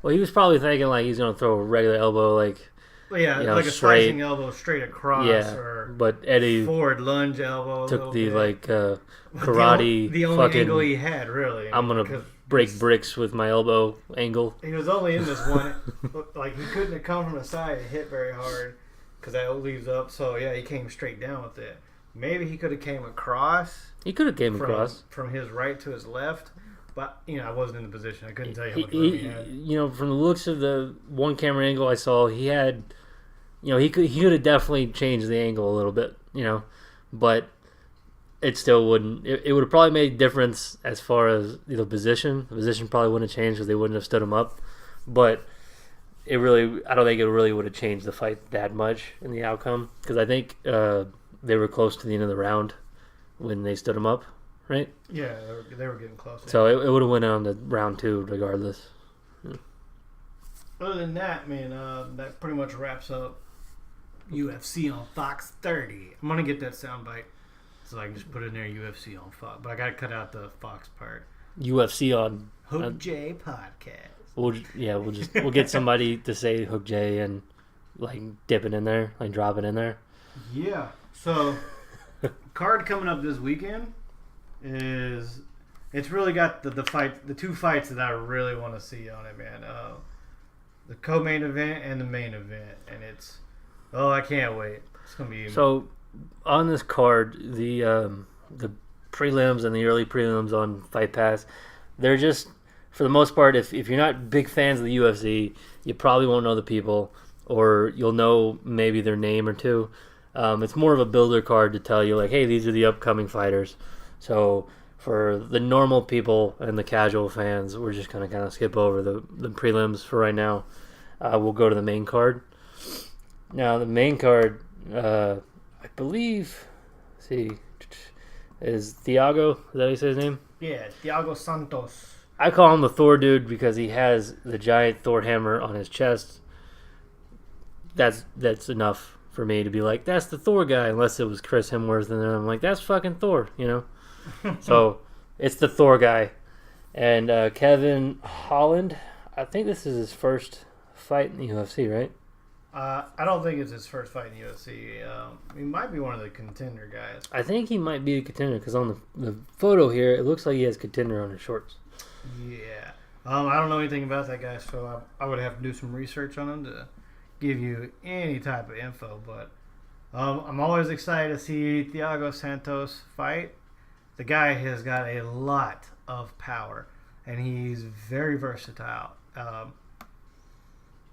Well, he was probably thinking like he's going to throw a regular elbow, like like a straight, slicing elbow straight across. Yeah, or but Eddie forward lunge elbow. took the bit. karate. The only fucking angle he had, really. I'm gonna break bricks with my elbow angle. He was only in this one. Like he couldn't have come from the side and hit very hard because that leaves up. So yeah, he came straight down with it. Maybe he could have came across. He could have came across from his right to his left, but I wasn't in the position. I couldn't tell you how much room he had. From the looks of the one camera angle I saw, he had, he could have definitely changed the angle a little bit, but it still wouldn't. It would have probably made a difference as far as the position. The position probably wouldn't have changed because they wouldn't have stood him up, but I don't think it really would have changed the fight that much in the outcome because I think they were close to the end of the round when they stood him up, right? Yeah, they were getting close. So it would have went on to round 2 regardless. Yeah. Other than that, man, that pretty much wraps up UFC on Fox 30. I'm gonna get that soundbite so I can just put it in there UFC on Fox, but I gotta cut out the Fox part. UFC on Hook J podcast. We'll get somebody to say Hook J and like dip it in there, like drop it in there. Yeah. So card coming up this weekend is it's really got the two fights that I really want to see on it, man. The co-main event and the main event, and I can't wait. It's gonna be so on this card. The prelims and the early prelims on Fight Pass, they're just for the most part. If you're not big fans of the UFC, you probably won't know the people, or you'll know maybe their name or two. It's more of a builder card to tell you, like, hey, these are the upcoming fighters. So for the normal people and the casual fans, we're just going to kind of skip over the prelims for right now. We'll go to the main card. Now, the main card, I believe, is Thiago. Is that how you say his name? Yeah, Thiago Santos. I call him the Thor dude because he has the giant Thor hammer on his chest. That's enough for me to be like, that's the Thor guy, unless it was Chris Hemsworth, and then I'm like, that's fucking Thor, So it's the Thor guy. And Kevin Holland, I think this is his first fight in the UFC, right? I don't think it's his first fight in the UFC. He might be one of the contender guys. I think he might be a contender because on the photo here, it looks like he has contender on his shorts. Yeah. I don't know anything about that guy, so I would have to do some research on him to give you any type of info, but I'm always excited to see Thiago Santos fight. The guy has got a lot of power, and he's very versatile.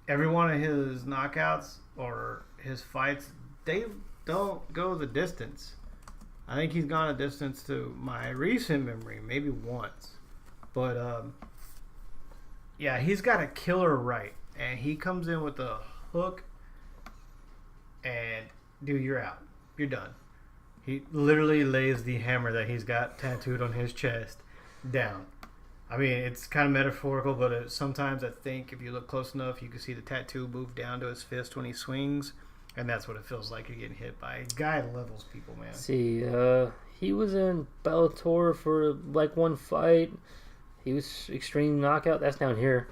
Every one of his knockouts or his fights, they don't go the distance. I think he's gone a distance to my recent memory, maybe once. But, yeah, he's got a killer right, and he comes in with a hook, and dude, you're out. You're done. He literally lays the hammer that he's got tattooed on his chest down. I mean, it's kind of metaphorical, but sometimes I think if you look close enough, you can see the tattoo move down to his fist when he swings, and that's what it feels like you're getting hit by. Guy levels people, man. See, he was in Bellator for like one fight. He was Extreme Knockout. That's down here.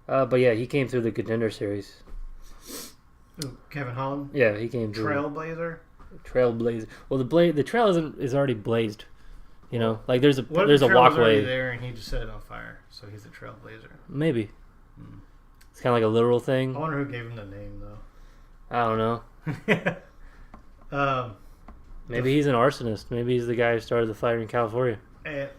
But yeah, he came through the Contender Series. Ooh, Kevin Holland? Yeah, he came through. Trailblazer? Trailblazer. Well, the trail is already blazed. You know, like there's a What if there's the a trail was already walkway. there and he just set it on fire, so he's a trailblazer. Maybe it's kind of like a literal thing. I wonder who gave him the name though. I don't know. Maybe he's an arsonist. Maybe he's the guy who started the fire in California. And,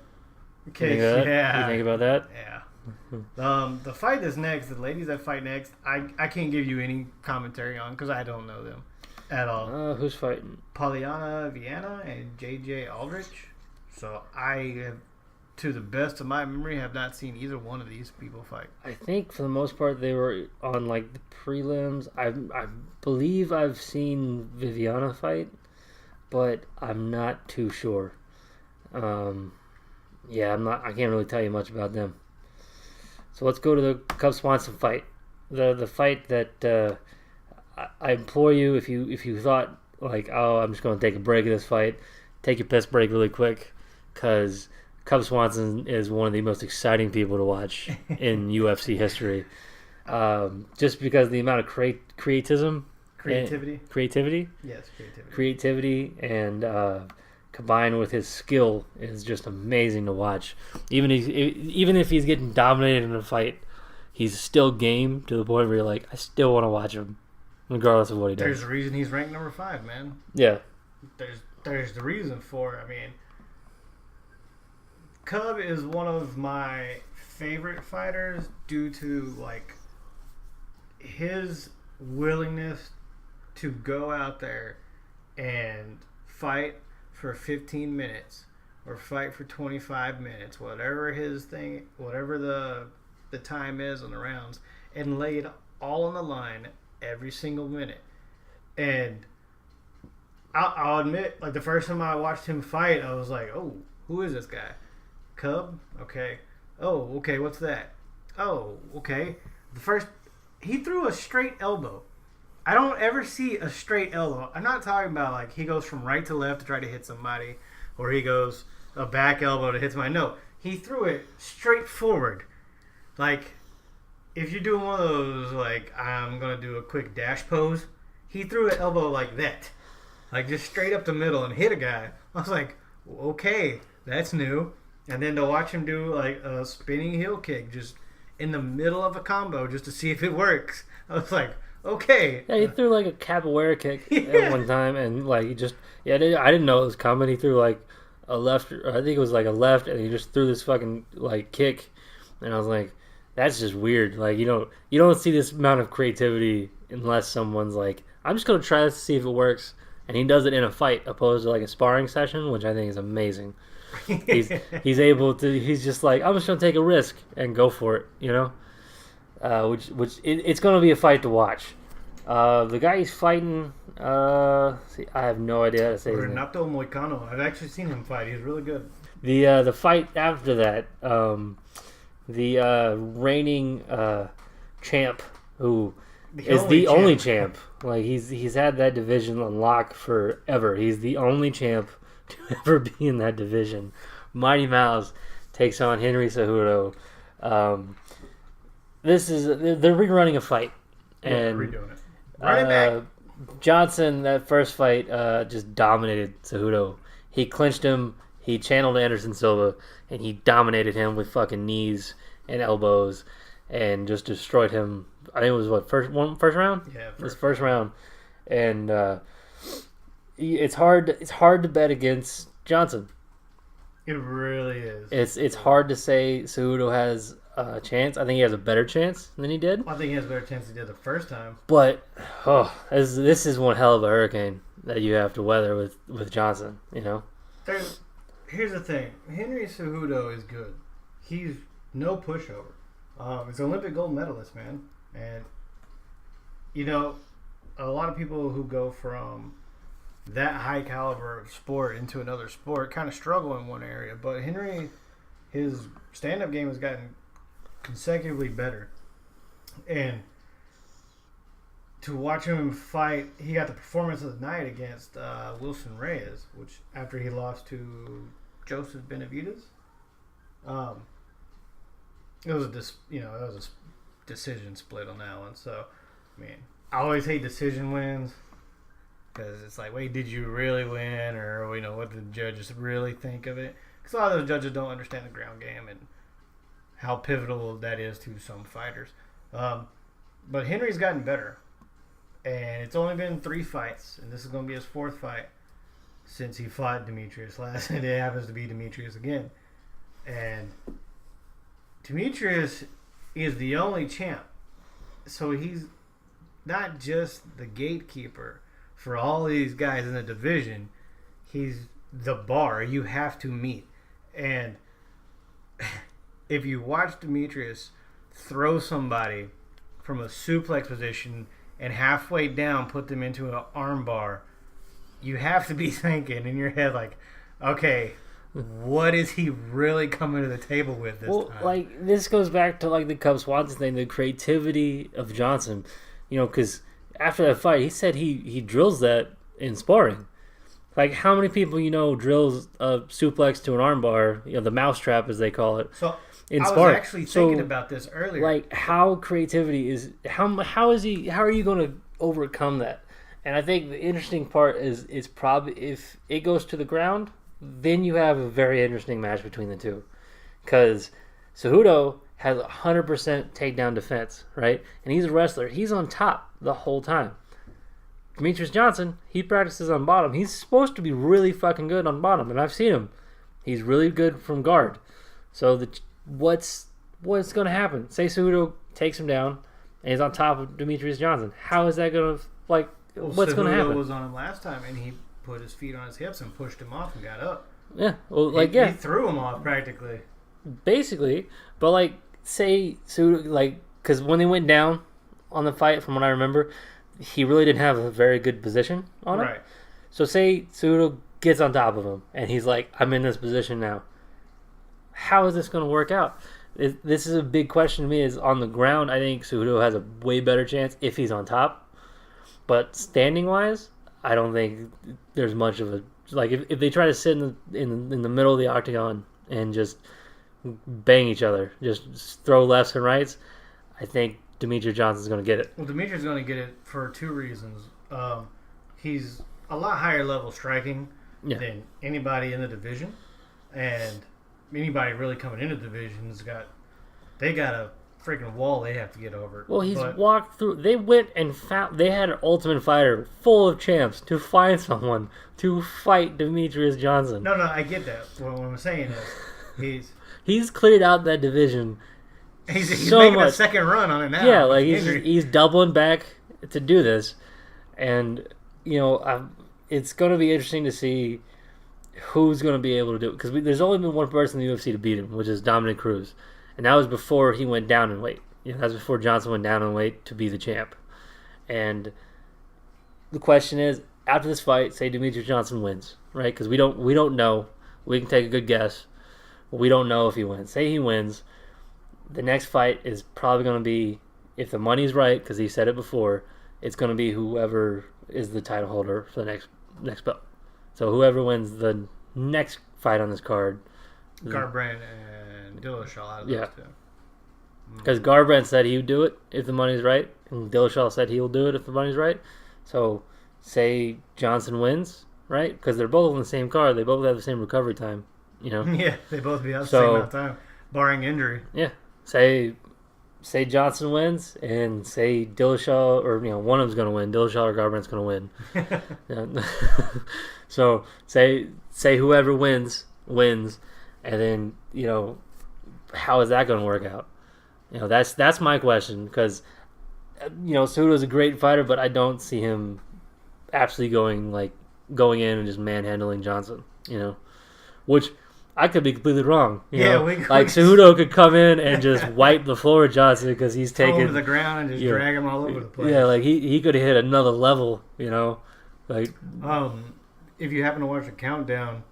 You okay, think of that? yeah. You think about that? Yeah. The fight that's next, the ladies that fight next, I can't give you any commentary on because I don't know them at all. Who's fighting? Pollyanna Viana and JJ Aldrich. So I have, to the best of my memory, have not seen either one of these people fight. I think for the most part they were on like the prelims. I believe I've seen Viviana fight, but I'm not too sure. Yeah, I can't really tell you much about them. So let's go to the Cub Swanson fight. The fight that I implore you, if you thought like, oh, I'm just going to take a break of this fight, take your piss break really quick, because Cub Swanson is one of the most exciting people to watch in UFC history. Just because of the amount of creativity. Yes, creativity. Creativity and combined with his skill is just amazing to watch. Even if he's getting dominated in a fight, he's still game to the point where you're like, I still want to watch him, regardless of what he does. There's a reason he's ranked number 5, man. Yeah. There's the reason for it. I mean, Cub is one of my favorite fighters due to like his willingness to go out there and fight for 15 minutes or fight for 25 minutes, whatever his thing, whatever the time is on the rounds, and lay it all on the line every single minute. And I'll admit, like the first time I watched him fight, I was like, oh, who is this guy? Cub? Okay. Oh, okay, what's that? Oh, okay. He threw a straight elbow. I don't ever see a straight elbow. I'm not talking about like he goes from right to left to try to hit somebody, or he goes a back elbow to hit somebody. No, he threw it straight forward. Like, if you're doing one of those, like, I'm going to do a quick dash pose, he threw an elbow like that. Like, just straight up the middle and hit a guy. I was like, okay, that's new. And then to watch him do, like, a spinning heel kick just in the middle of a combo just to see if it works. I was like, okay. Yeah, he threw like a capoeira kick at one time, and like he just I didn't know it was coming. He threw like a left, I think it was like a left, and he just threw this fucking like kick, and I was like, that's just weird. Like you don't see this amount of creativity unless someone's like, I'm just gonna try this to see if it works, and he does it in a fight opposed to like a sparring session, which I think is amazing. He's able to. He's just like, I'm just gonna take a risk and go for it, you know. It's gonna be a fight to watch. The guy he's fighting, I have no idea how to say his name. Renato Moicano. I've actually seen him fight. He's really good. The fight after that, the reigning champ, who is the only champ. Like he's had that division on lock forever. He's the only champ to ever be in that division. Mighty Mouse takes on Henry Cejudo. They're rerunning a fight, and they're redoing it. Run it back. Johnson, that first fight, just dominated Cejudo. He clinched him. He channeled Anderson Silva, and he dominated him with fucking knees and elbows, and just destroyed him. I think it was first round. Yeah, first round, and it's hard to bet against Johnson. It really is. It's hard to say Cejudo has a chance. I think he has a better chance than he did. I think he has a better chance than he did the first time. But this is one hell of a hurricane that you have to weather with Johnson. You know. Here's the thing. Henry Cejudo is good. He's no pushover. He's an Olympic gold medalist, man. And you know, a lot of people who go from that high caliber of sport into another sport kind of struggle in one area. But Henry, his stand-up game has gotten consecutively better. And to watch him fight, he got the performance of the night against Wilson Reyes, which after he lost to Joseph Benavidez, it was a decision split on that one. So, I mean, I always hate decision wins because it's like, wait, did you really win, or what did the judges really think of it? Because a lot of those judges don't understand the ground game and how pivotal that is to some fighters. But Henry's gotten better. And it's only been 3 fights, and this is going to be his 4th fight since he fought Demetrius last, and it happens to be Demetrius again. And Demetrius is the only champ. So he's not just the gatekeeper for all these guys in the division. He's the bar you have to meet. And if you watch Demetrius throw somebody from a suplex position and halfway down put them into an arm bar, you have to be thinking in your head like, okay, what is he really coming to the table with this time? Like, this goes back to, like, the Cub Swanson thing, the creativity of Johnson. You know, because after that fight, he said he drills that in sparring. Like, how many people, you know, drills a suplex to an armbar, you know, the mousetrap, as they call it, So in I was sparring. actually thinking about this earlier. Like, how creativity is, how are you going to overcome that? And I think the interesting part is probably if it goes to the ground, then you have a very interesting match between the two. Because Cejudo has 100% takedown defense, right? And he's a wrestler. He's on top the whole time. Demetrius Johnson, he practices on bottom. He's supposed to be really fucking good on bottom, and I've seen him. He's really good from guard. So what's going to happen? Say Cejudo takes him down, and he's on top of Demetrius Johnson. How is that going to, like, what's going to happen? Cejudo was on him last time, and he put his feet on his hips and pushed him off and got up. Yeah, well, like, He threw him off practically. Basically. But, like, say Cejudo, like, because when they went down on the fight, from what I remember, he really didn't have a very good position on him. Right. So say Cejudo gets on top of him, and he's like, I'm in this position now. How is this going to work out? This is a big question to me. Is on the ground, I think Cejudo has a way better chance if he's on top. But standing-wise, I don't think there's much of a... Like, if they try to sit in the middle of the octagon and just bang each other, just throw lefts and rights, I think Demetrius Johnson's going to get it. Well, Demetrius is going to get it for 2 reasons. He's a lot higher level striking than anybody in the division, and anybody really coming into the division's got a freaking wall they have to get over. Well, he's walked through. They went and found. They had an Ultimate Fighter full of champs to find someone to fight Demetrius Johnson. No, I get that. What I'm saying is he's cleared out that division. He's so making much. a second run on it now. Yeah, like he's doubling back to do this, and you know, it's going to be interesting to see who's going to be able to do it, because there's only been one person in the UFC to beat him, which is Dominic Cruz, and that was before he went down in weight. You know, that was before Johnson went down in weight to be the champ. And the question is, after this fight, say Demetrius Johnson wins, right? Because we don't know. We can take a good guess, but we don't know if he wins. Say he wins. The next fight is probably going to be, if the money's right, because he said it before, it's going to be whoever is the title holder for the next belt. So whoever wins the next fight on this card. Garbrandt and Dillashaw out of those two. Because Garbrandt said he would do it if the money's right, and Dillashaw said he will do it if the money's right. So say Johnson wins, right? Because they're both on the same card. They both have the same recovery time, you know? Yeah, they both be out the same amount of time, barring injury. Yeah. Say Johnson wins, and say Dillashaw, or you know, one of them's gonna win. Dillashaw or Garbrandt's gonna win. So say whoever wins, and then you know, how is that gonna work out? You know, that's my question, because you know, Cejudo's a great fighter, but I don't see him actually going in and just manhandling Johnson. You know, which I could be completely wrong. You know? Like Cejudo could come in and just wipe the floor with Johnson because he's taking him to the ground and just drag him all over the place. Yeah, like he could have hit another level. You know, like if you happen to watch the countdown,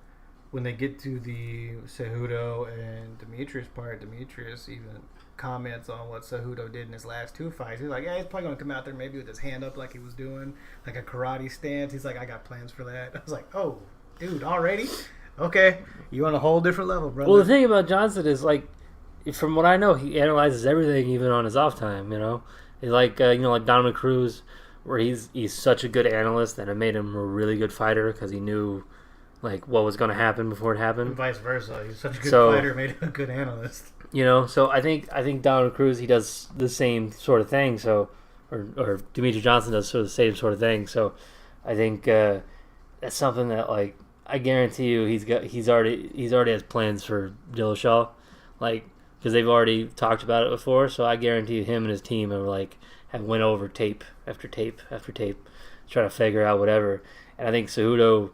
when they get to the Cejudo and Demetrius part, Demetrius even comments on what Cejudo did in his last 2 fights. He's like, yeah, he's probably going to come out there maybe with his hand up like he was doing, like a karate stance. He's like, I got plans for that. I was like, oh, dude, already? Okay, you on a whole different level, brother. Well, the thing about Johnson is, like, from what I know, he analyzes everything, even on his off time. You know, he's like you know, like Dominic Cruz, where he's such a good analyst, and it made him a really good fighter because he knew like what was going to happen before it And happened. vice versa. He's such a good So- fighter, made a good analyst. You know, so I think Dominic Cruz, he does the same sort of thing. So, or Demetri Johnson does sort of the same sort of thing. So, I think that's something that like I guarantee you he's already has plans for Dillashaw, like because they've already talked about it before. So I guarantee you him and his team have went over tape after tape after tape, trying to figure out whatever. And I think Cejudo,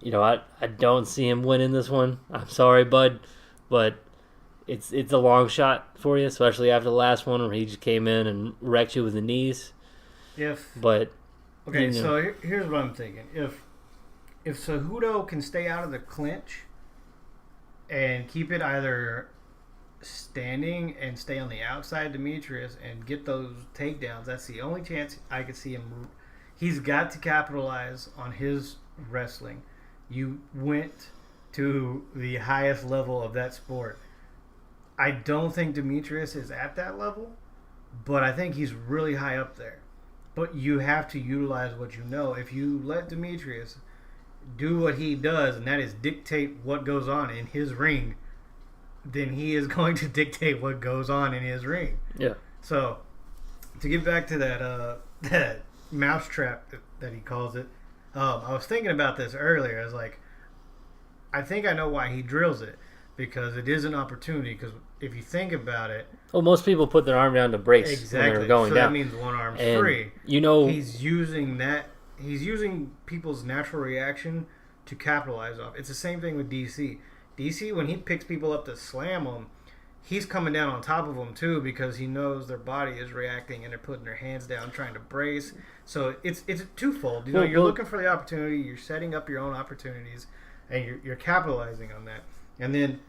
you know, I don't see him winning this one. I'm sorry, bud, but it's a long shot for you, especially after the last one where he just came in and wrecked you with the knees. But Okay, you know, so here's what I'm thinking. If Cejudo can stay out of the clinch and keep it either standing and stay on the outside Demetrius and get those takedowns, that's the only chance I could see him. He's got to capitalize on his wrestling. You went to the highest level of that sport. I don't think Demetrius is at that level, but I think he's really high up there. But you have to utilize what you know. If you let Demetrius do what he does, and that is dictate what goes on in his ring, then he is going to dictate what goes on in his ring. yeah. So, to get back to that mousetrap that he calls it, I was thinking about this earlier. I was like, I think I know why he drills it, because it is an opportunity. Because if you think about it, Well, most people put their arm down to brace when exactly, they're going so down. that means one arm's And free. you know, He's using that. He's using people's natural reaction to capitalize off. It's the same thing with DC. DC, when he picks people up to slam them, he's coming down on top of them too, because he knows their body is reacting and they're putting their hands down trying to brace. So it's twofold. You know, you're looking for the opportunity, you're setting up your own opportunities, and you're capitalizing on that. And then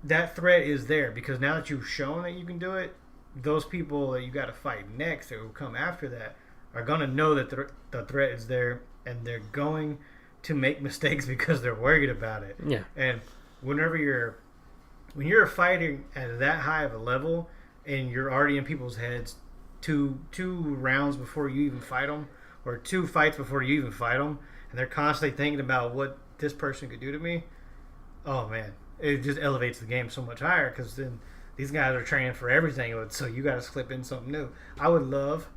that threat is there, because now that you've shown that you can do it, those people that you got to fight next or who come after that are going to know that the threat is there, and they're going to make mistakes because they're worried about it. yeah. And when you're fighting at that high of a level and you're already in people's heads two rounds before you even fight them, or 2 fights before you even fight them, and they're constantly thinking about what this person could do to me, oh man, it just elevates the game so much higher, because then these guys are training for everything, so you got to slip in something new. I would love,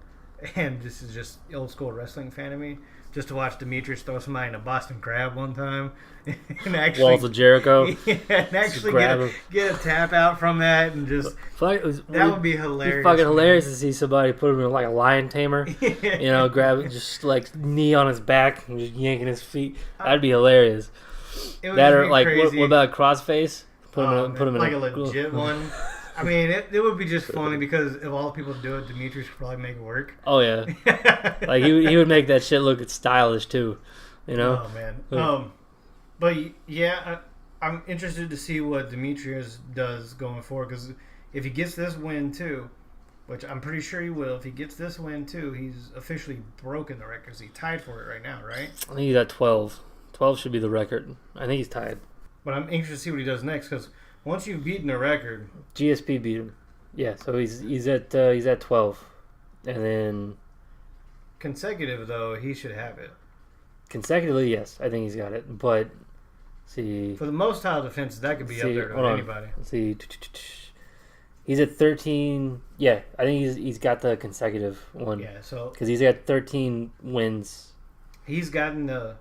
and this is just old school wrestling fan of me, just to watch Demetrius throw somebody in a Boston Crab one time and actually Walls of Jericho. yeah, and actually grab him. get a tap out from that, and just that would be hilarious. It's fucking hilarious to see somebody put him in like a lion tamer. You know, grab it, just like knee on his back and just yanking his feet. That'd be hilarious. It would That just or be like crazy. what about crossface? Put Oh, him in like a a legit one. I mean, it would be just funny, because if all the people do it, Demetrius could probably make it work. Oh yeah, like he would make that shit look stylish too. You know. Oh man. But yeah, I'm interested to see what Demetrius does going forward, because if he gets this win too, which I'm pretty sure he will, if he gets this win too, he's officially broken the record. 'Cause he's tied for it right now, right? I think he's at 12. 12 should be the record. I think he's tied. But I'm anxious to see what he does next, because once you've beaten the record, GSP beat him. Yeah, so he's at 12, and then consecutive though, he should have it. consecutively, yes, I think he's got it. But see, For the most title defenses, that could be up there hold to on. anybody. Let's see, he's at 13. Yeah, I think he's got the consecutive one. Yeah, so because he's got 13 wins. he's gotten the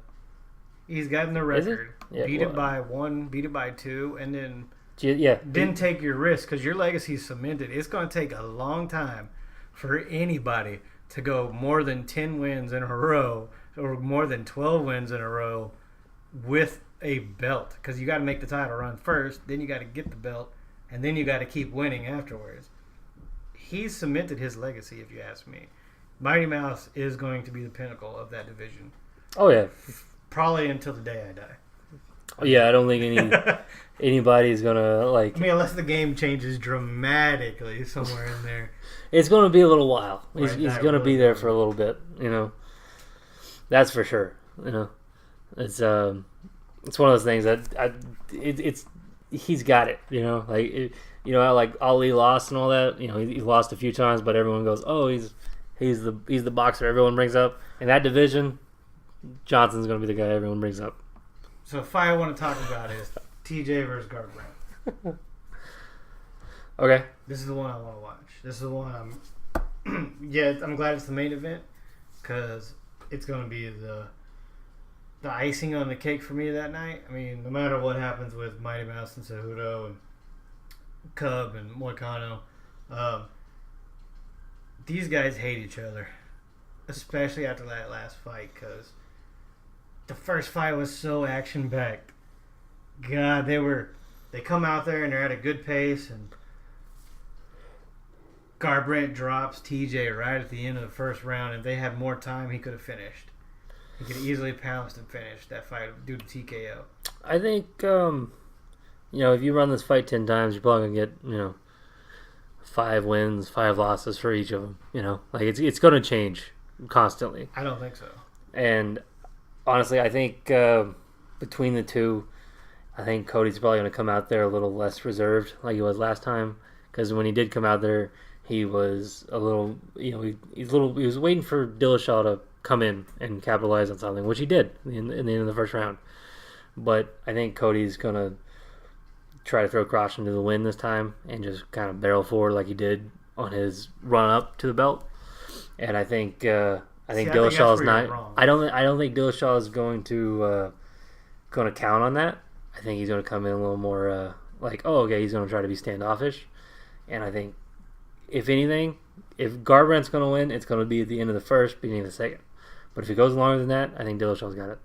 record. Yeah, beat well, it by 1, beat it by 2, and then Yeah, take your risk, because your legacy's cemented. It's going to take a long time for anybody to go more than 10 wins in a row or more than 12 wins in a row with a belt, because you got to make the title run first, then you got to get the belt, and then you got to keep winning afterwards. He's cemented his legacy, if you ask me. Mighty Mouse is going to be the pinnacle of that division, Oh yeah, probably until the day I die. yeah. I don't think anybody's gonna like. I mean, unless the game changes dramatically somewhere in there. It's gonna be a little while. Right, He's that gonna really be there will. for a little bit. You know, that's for sure. You know, it's one of those things that it's he's got it. You know, like you know how like Ali lost and all that. You know, he lost a few times, but everyone goes, oh, he's the boxer everyone brings up in that division. Johnson's gonna be the guy everyone brings up. So the fight I want to talk about is TJ versus Garbrandt. Okay. This is the one I want to watch. This is the one I'm glad it's the main event because it's going to be the icing on the cake for me that night. I mean, no matter what happens with Mighty Mouse and Cejudo and Cub and Moicano, these guys hate each other, especially after that last fight because the first fight was so action-packed. God, they come out there and they're at a good pace, and Garbrandt drops TJ right at the end of the first round. If they had more time, he could have finished. He could have easily pounced and finished that fight due to TKO. I think, if you run this fight 10 times, you're probably going to get, 5 wins, 5 losses for each of them. Like it's going to change constantly. I don't think so. And honestly, I think between the two, I think Cody's probably going to come out there a little less reserved like he was last time. Because when he did come out there, he was a little, he was waiting for Dillashaw to come in and capitalize on something, which he did in the end of the first round. But I think Cody's going to try to throw caution to the wind this time and just kind of barrel forward like he did on his run up to the belt. And I think Dillashaw's not. I don't think Dillashaw is going to count on that. I think he's going to come in a little more he's going to try to be standoffish. And I think, if anything, if Garbrandt's going to win, it's going to be at the end of the first, beginning of the second. But if it goes longer than that, I think Dillashaw's got it.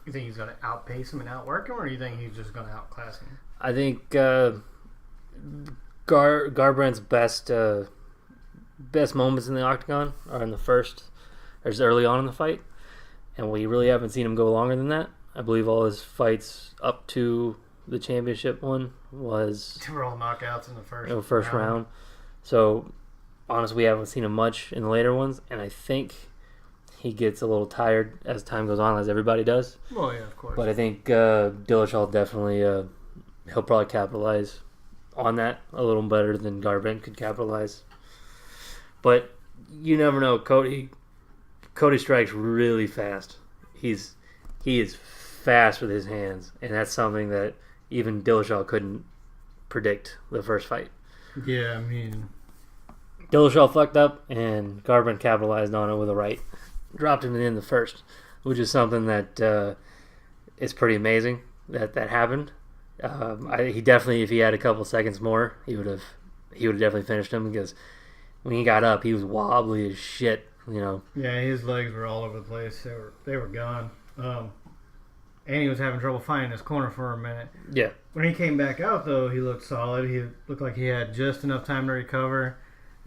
You think he's going to outpace him and outwork him, or do you think he's just going to outclass him? I think Garbrandt's best moments in the octagon are in the first, or just early on in the fight. And we really haven't seen him go longer than that. I believe all his fights up to the championship one was... They were all knockouts in the first round. So, honestly, we haven't seen him much in the later ones, and I think he gets a little tired as time goes on, as everybody does. Well, yeah, of course. But I think Dillashaw definitely, he'll probably capitalize on that a little better than Garbrandt could capitalize. But you never know. Cody strikes really fast. He is fast with his hands, and that's something that even Dillashaw couldn't predict the first fight. Yeah, I mean... Dillashaw fucked up, and Garbrandt capitalized on it with a right. Dropped him in the first, which is something that is pretty amazing that happened. He definitely, if he had a couple seconds more, he would have definitely finished him, because when he got up, he was wobbly as shit, Yeah, his legs were all over the place. They were gone. And he was having trouble finding his corner for a minute. Yeah. When he came back out, though, he looked solid. He looked like he had just enough time to recover.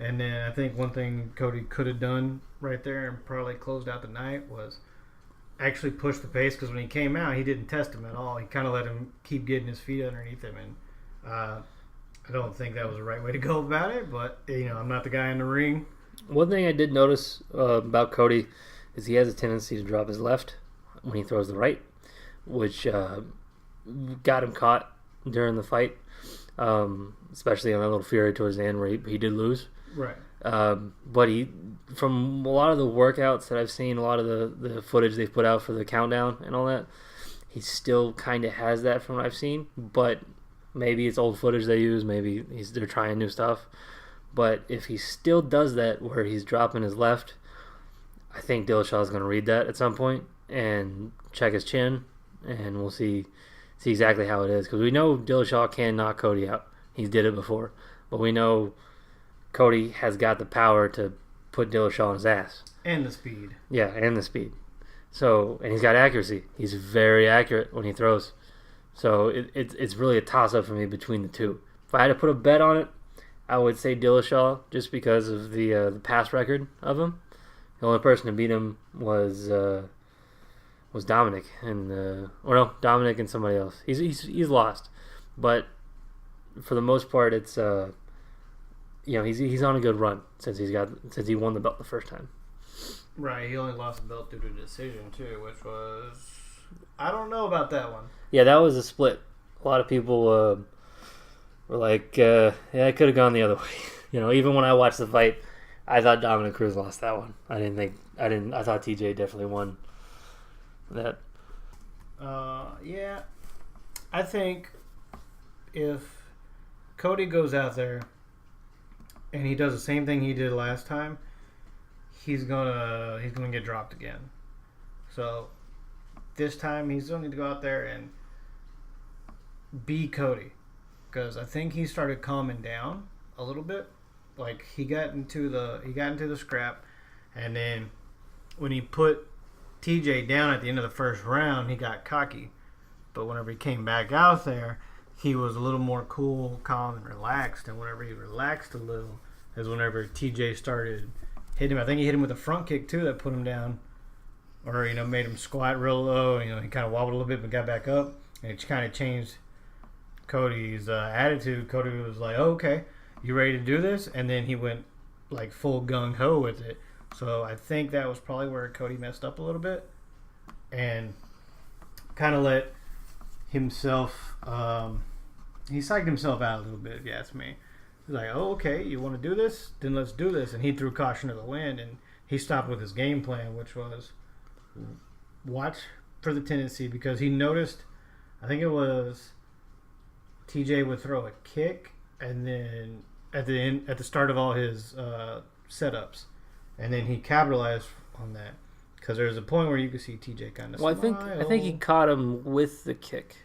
And then I think one thing Cody could have done right there and probably closed out the night was actually push the pace, because when he came out, he didn't test him at all. He kind of let him keep getting his feet underneath him. And I don't think that was the right way to go about it, but, I'm not the guy in the ring. One thing I did notice about Cody is he has a tendency to drop his left when he throws the right, which got him caught during the fight, especially on that little fury towards the end where he did lose. Right. But from a lot of the workouts that I've seen, a lot of the footage they've put out for the countdown and all that, he still kind of has that from what I've seen. But maybe it's old footage they use. Maybe they're trying new stuff. But if he still does that where he's dropping his left, I think Dillashaw's going to read that at some point and check his chin, and we'll see exactly how it is. Because we know Dillashaw can knock Cody out. He's did it before. But we know Cody has got the power to put Dillashaw on his ass. And the speed. Yeah, and the speed. So, and he's got accuracy. He's very accurate when he throws. So it's really a toss-up for me between the two. If I had to put a bet on it, I would say Dillashaw, just because of the past record of him. The only person to beat him was Dominic, Dominic and somebody else. He's lost, but for the most part, it's he's on a good run since he won the belt the first time. Right, he only lost the belt due to decision too, which was, I don't know about that one. Yeah, that was a split. A lot of people were like, it could have gone the other way. Even when I watched the fight, I thought Dominic Cruz lost that one. I thought TJ definitely won that. Yeah. I think if Cody goes out there and he does the same thing he did last time, he's gonna get dropped again. So this time he's going to need to go out there and be Cody, because I think he started calming down a little bit. Like he got into the scrap, and then when he put TJ down at the end of the first round, he got cocky. But whenever he came back out there, he was a little more cool, calm, and relaxed. And whenever he relaxed a little, is whenever TJ started hitting him. I think he hit him with a front kick too that put him down, or made him squat real low. He kind of wobbled a little bit but got back up, and it kind of changed Cody's attitude. Cody was like, "Oh, okay, you ready to do this?" And then he went like full gung ho with it. So I think that was probably where Cody messed up a little bit, and kind of let himself. He psyched himself out a little bit, if you ask me. He's like, "Oh, okay, you want to do this? Then let's do this." And he threw caution to the wind, and he stopped with his game plan, which was watch for the tendency, because he noticed, I think it was TJ would throw a kick, and then at the start of all his setups, and then he capitalized on that, because there was a point where you could see TJ kind of. Well, I think he caught him with the kick.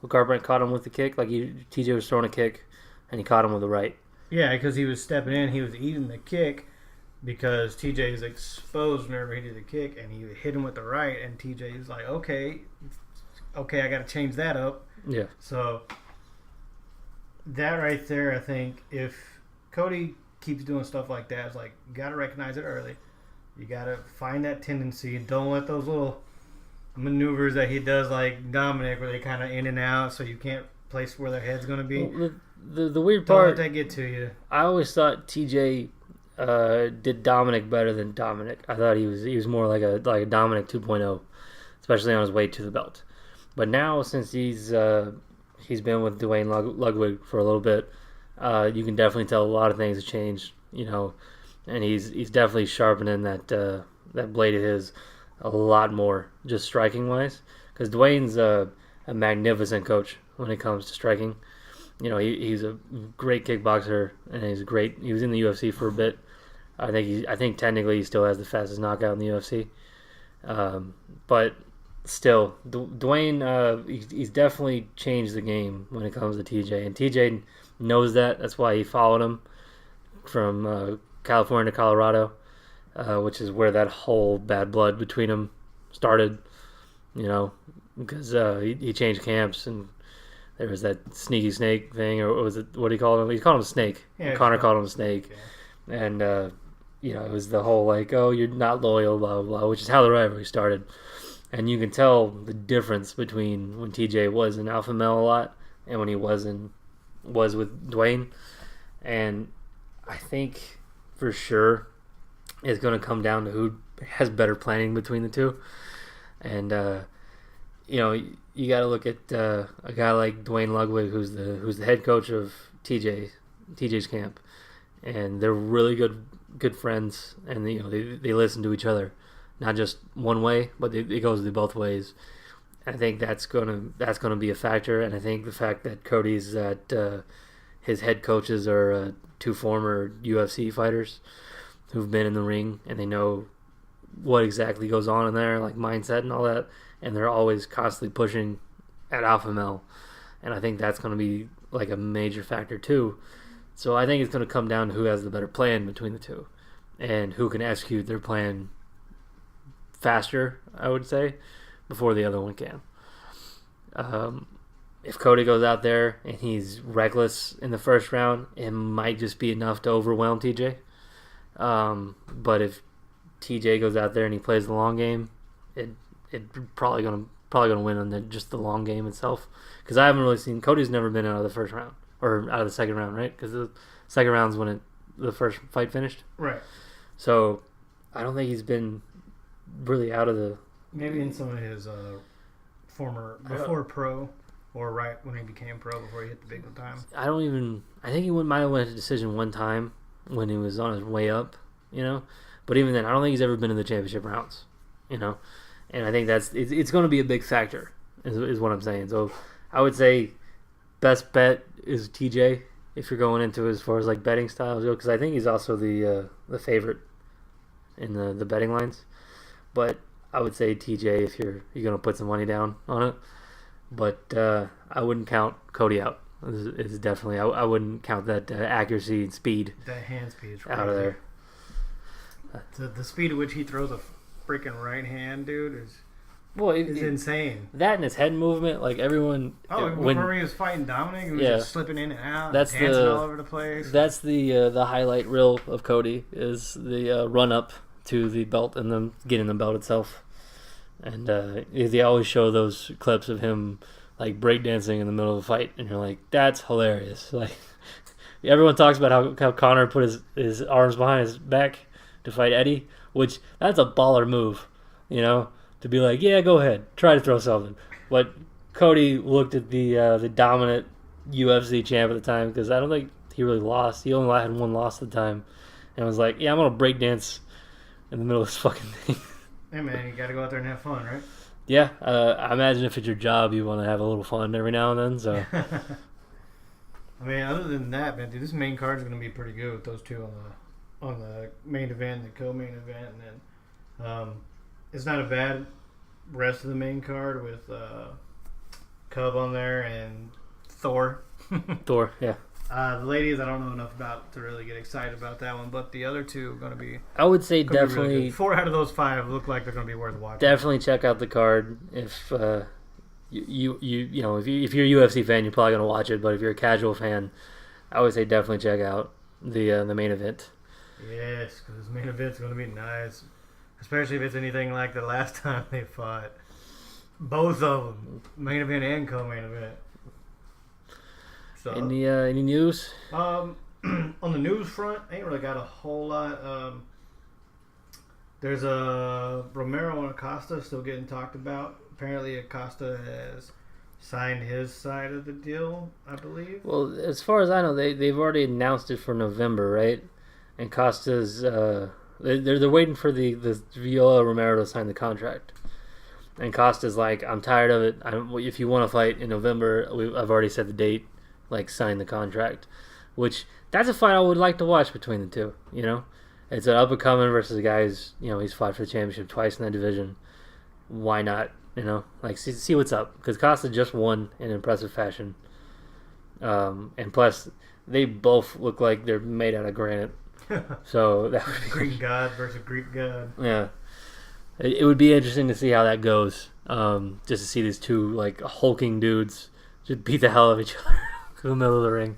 Garbrandt caught him with the kick, like TJ was throwing a kick, and he caught him with the right. Yeah, because he was stepping in, he was eating the kick, because TJ is exposed whenever he did the kick, and he hit him with the right, and TJ is like, okay, I got to change that up. Yeah. So that right there, I think, if Cody keeps doing stuff like that, it's like, you got to recognize it early. You got to find that tendency. Don't let those little maneuvers that he does like Dominic, where they kind of in and out, so you can't place where their head's going to be. Well, the weird Don't part, let that get to you. I always thought TJ did Dominic better than Dominic. I thought he was more like a Dominic 2.0, especially on his way to the belt. But now, since he's been with Dwayne Ludwig for a little bit, you can definitely tell a lot of things have changed, and he's definitely sharpening that blade of his a lot more, just striking wise, because Dwayne's a magnificent coach when it comes to striking. He's a great kickboxer, and he was in the UFC for a bit. I think technically he still has the fastest knockout in the UFC. But still, Dwayne, he's definitely changed the game when it comes to TJ, and TJ knows that. That's why he followed him from California to Colorado, which is where that whole bad blood between them started. Because he changed camps, and there was that sneaky snake thing, or was it, what do you call him? He called him a snake. Yeah, Connor called him a snake. Okay. And, it was the whole, like, oh, you're not loyal, blah, blah, blah, which is how the rivalry started. And you can tell the difference between when TJ was in Alpha Male a lot and when he was with Dwayne. And I think for sure it's going to come down to who has better planning between the two. And, you got to look at a guy like Dwayne Ludwig, who's the head coach of TJ's camp, and they're really good friends, and they listen to each other, not just one way, but it goes both ways. I think that's gonna be a factor, and I think the fact that Cody's his head coaches are two former UFC fighters who've been in the ring, and they know what exactly goes on in there, like mindset and all that. And they're always constantly pushing at alpha male. And I think that's going to be like a major factor too. So I think it's going to come down to who has the better plan between the two and who can execute their plan faster, I would say, before the other one can. If Cody goes out there and he's reckless in the first round, it might just be enough to overwhelm TJ. But if TJ goes out there and he plays the long game, it's probably gonna win on just the long game itself. Because I haven't really seen, Cody's never been out of the first round or out of the second round, right? Because the second round's when the first fight finished, right? So I don't think he's been really out of the. Maybe in some of his former before pro, or right when he became pro, before he hit the big time. I think he might have went to decision one time when he was on his way up, But even then, I don't think he's ever been in the championship rounds, And I think it's going to be a big factor is what I'm saying. So I would say best bet is TJ if you're going into it as far as like betting styles go, because I think he's also the favorite in the betting lines. But I would say TJ if you're gonna put some money down on it. But I wouldn't count Cody out. It's definitely I wouldn't count that accuracy and speed That hand speed is out of there. The speed at which he throws a freaking right hand, dude, is Well, insane. That and his head movement, like everyone. Oh, remember he was fighting Dominic? He was just slipping in and out, dancing all over the place. That's the highlight reel of Cody is the run up to the belt and then getting the belt itself. And they always show those clips of him like breakdancing in the middle of a fight, and you're like, that's hilarious. Like everyone talks about how Connor put his arms behind his back to fight Eddie, which that's a baller move, you know, to be like, yeah, go ahead, try to throw something. But Cody looked at the dominant UFC champ at the time, because I don't think he really lost. He only had one loss at the time, and was like, yeah, I'm gonna breakdance in the middle of this fucking thing. Hey man, you gotta go out there and have fun, right? Yeah, I imagine if it's your job, you want to have a little fun every now and then. So, I mean, other than that, man, dude, this main card is gonna be pretty good with those two on the main event, the co-main event, and then it's not a bad rest of the main card with Cub on there and Thor. Thor, yeah. The ladies, I don't know enough about to really get excited about that one, but the other two are going to be. I would say really definitely good. 4 out of those 5 look like they're going to be worth watching. definitely check out the card. If you know if you're a UFC fan, you're probably gonna watch it. But if you're a casual fan, I would say definitely check out the main event. Yes, because this main event's going to be nice, especially if it's anything like the last time they fought. Both of them, main event and co-main event. So, Any news? on the news front, ain't really got a whole lot. There's a Romero and Acosta still getting talked about. Apparently, Acosta has signed his side of the deal, I believe. Well, as far as I know, they've already announced it for November, right? And Costa's they're waiting for the Viola Romero to sign the contract. And Costa's like, I'm tired of it. If you want to fight in November, I've already set the date. Like, sign the contract, which that's a fight I would like to watch between the two. You know, it's an up and coming versus a guy who's, you know, he's fought for the championship twice in that division. Why not? You know, like see what's up, because Costa just won in impressive fashion, and plus they both look like they're made out of granite. So that would be Greek god versus Greek god. Yeah, it would be interesting to see how that goes. Just to see these two like hulking dudes just beat the hell out of each other in the middle of the ring.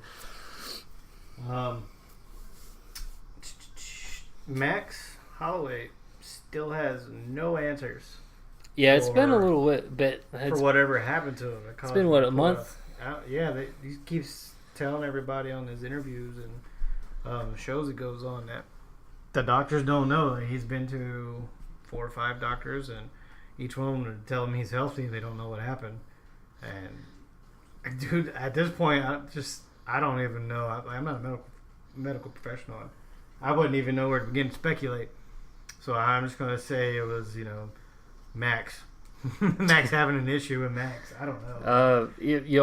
Max Holloway still has no answers. Yeah, it's been a little bit. For whatever happened to him. It's been, what, a month? Yeah, he keeps telling everybody on his interviews and shows he goes on that the doctors don't know. He's been to 4 or 5 doctors, and each one would tell him he's healthy. They don't know what happened. And, dude, at this point, I don't even know. I'm not a medical professional. I wouldn't even know where to begin to speculate. So I'm just going to say it was, Max. Max having an issue with Max. I don't know.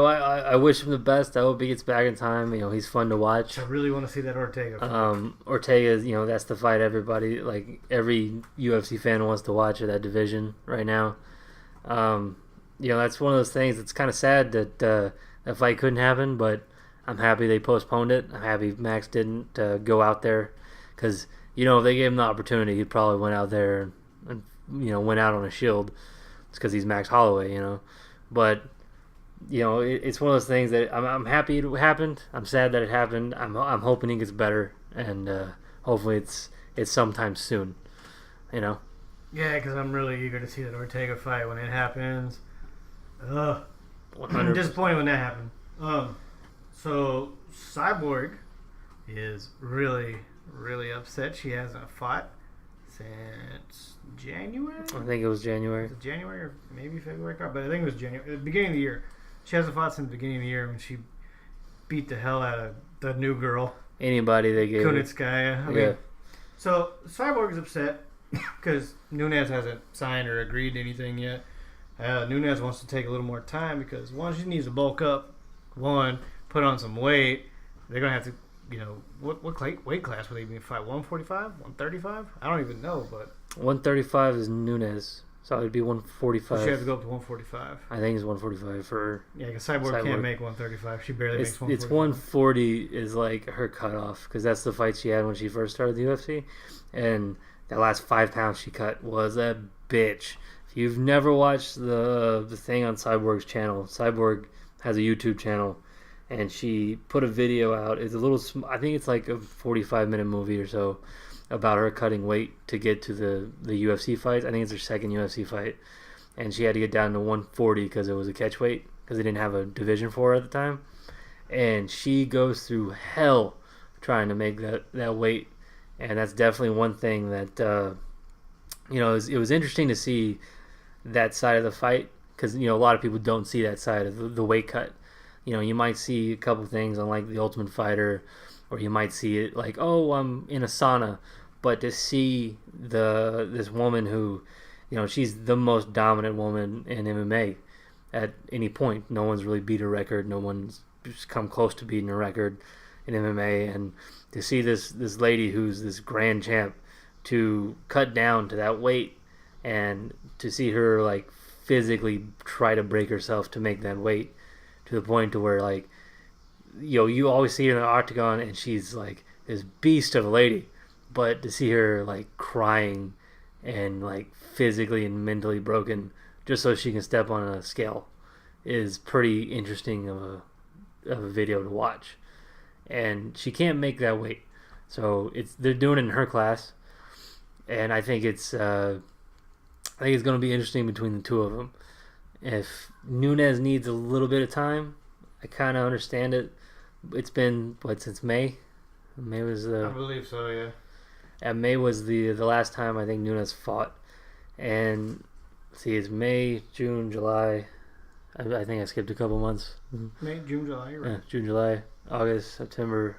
I wish him the best. I hope he gets back in time. He's fun to watch. I really want to see that Ortega fight. Ortega, that's the fight everybody, like every UFC fan wants to watch of that division right now. That's one of those things. It's kind of sad that that fight couldn't happen, but I'm happy they postponed it. I'm happy Max didn't go out there, because if they gave him the opportunity, he probably went out there and went out on a shield. It's because he's Max Holloway, But it's one of those things that I'm happy it happened. I'm sad that it happened. I'm hoping he gets better, and hopefully it's sometime soon. Yeah, because I'm really eager to see that Ortega fight when it happens. 100%. Disappointed when that happened. So Cyborg is really, really upset. She hasn't fought since January. I think it was January. January or maybe February, but I think it was January. At the beginning of the year. She hasn't fought since the beginning of the year when she beat the hell out of the new girl. Anybody they gave Kunitskaya. Yeah. So Cyborg is upset because Nunes hasn't signed or agreed to anything yet. Nunes wants to take a little more time because one, she needs to bulk up. One, put on some weight. They're gonna have to, what weight class would they be fight? 145, 135? I don't even know, but 135 is Nunes, so it would be 145. so she has to go up to 145. I think it's 145 for her. Yeah, because Cyborg can't make 135. She barely makes 145. It's 140 is like her cutoff because that's the fight she had when she first started the UFC, and that last 5 pounds she cut was a bitch. If you've never watched the thing on Cyborg's channel, Cyborg has a YouTube channel, and she put a video out. It's a little, I think it's like a 45-minute movie or so about her cutting weight to get to the UFC fights. I think it's her second UFC fight, and she had to get down to 140 because it was a catch weight because they didn't have a division for her at the time, and she goes through hell trying to make that weight, and that's definitely one thing that it was interesting to see that side of the fight because a lot of people don't see that side of the weight cut. You might see a couple things on like The Ultimate Fighter, or you might see it like, oh, I'm in a sauna. But to see this woman who, she's the most dominant woman in MMA at any point. No one's really beat her record. No one's just come close to beating her record in MMA. And to see this lady who's this grand champ to cut down to that weight, and to see her like physically try to break herself to make that weight, to the point to where like you always see her in the octagon and she's like this beast of a lady, but to see her like crying and like physically and mentally broken just so she can step on a scale is pretty interesting of a video to watch. And she can't make that weight, so they're doing it in her class, and I think it's going to be interesting between the two of them. If Nunes needs a little bit of time, I kind of understand it. It's been, since May? May was I believe so, yeah. And May was the last time I think Nunes fought. And, see, it's May, June, July. I think I skipped a couple months. May, June, July, you're right. Yeah, June, July, August, September,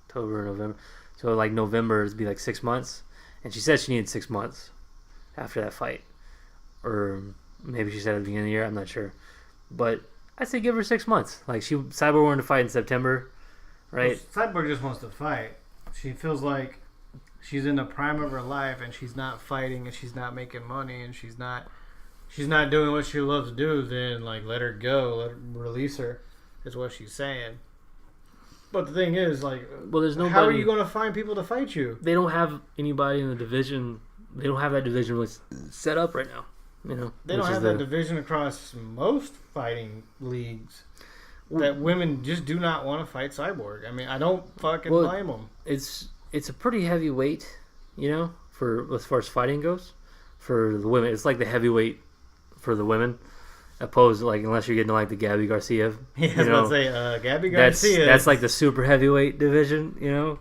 October, November. So, like, November would be like 6 months. And she said she needed 6 months after that fight. Or maybe she said at the beginning of the year, I'm not sure. But I'd say give her 6 months. Like, Cyborg wanted to fight in September, right? Well, Cyborg just wants to fight. She feels like she's in the prime of her life and she's not fighting and she's not making money and she's not doing what she loves to do. Then, like, let her go. Release her is what she's saying. But the thing is, like, well, there's nobody, how are you going to find people to fight you? They don't have anybody in the division. They don't have that division really set up right now. They don't have that division across most fighting leagues. That women just do not want to fight Cyborg. I mean, I don't fucking blame them. It's a pretty heavy weight, for as far as fighting goes, for the women. It's like the heavyweight for the women, opposed like unless you're getting like the Gabby Garcia. Yeah, I was about to say Gabby Garcia. That's like the super heavyweight division,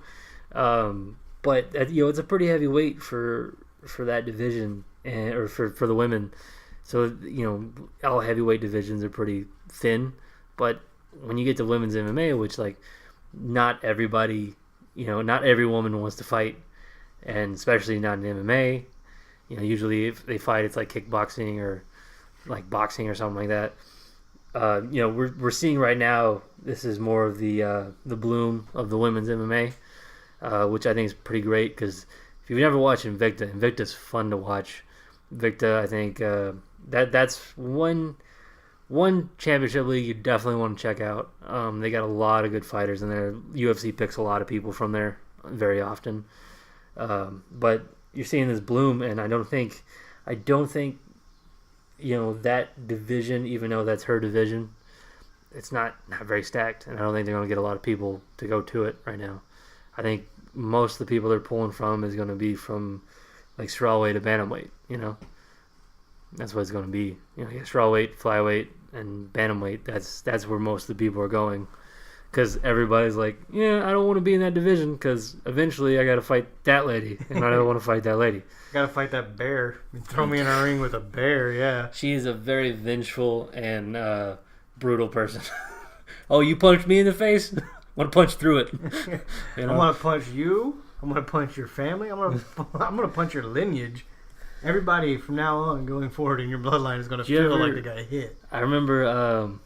But it's a pretty heavy weight for that division. Or for the women. So, all heavyweight divisions are pretty thin. But when you get to women's MMA, which, like, not everybody, not every woman wants to fight. And especially not in MMA. Usually if they fight, it's like kickboxing or, like, boxing or something like that. We're seeing right now, this is more of the bloom of the women's MMA. Which I think is pretty great because if you've never watched Invicta's fun to watch. Victa, I think that's one championship league you definitely want to check out. They got a lot of good fighters in there. UFC picks a lot of people from there very often. But you're seeing this bloom, and I don't think that division, even though that's her division, it's not very stacked, and I don't think they're going to get a lot of people to go to it right now. I think most of the people they're pulling from is going to be from like strawweight to bantamweight, That's what it's going to be. Strawweight, flyweight, and bantamweight. That's where most of the people are going. Because everybody's like, yeah, I don't want to be in that division because eventually I got to fight that lady, and I don't want to fight that lady. Got to fight that bear. Throw me in a ring with a bear, yeah. She is a very vengeful and brutal person. Oh, you punched me in the face? I want to punch through it. I'm going to punch you. I'm going to punch your family. I'm going to punch your lineage. Everybody from now on going forward in your bloodline is going to feel like they got hit. I remember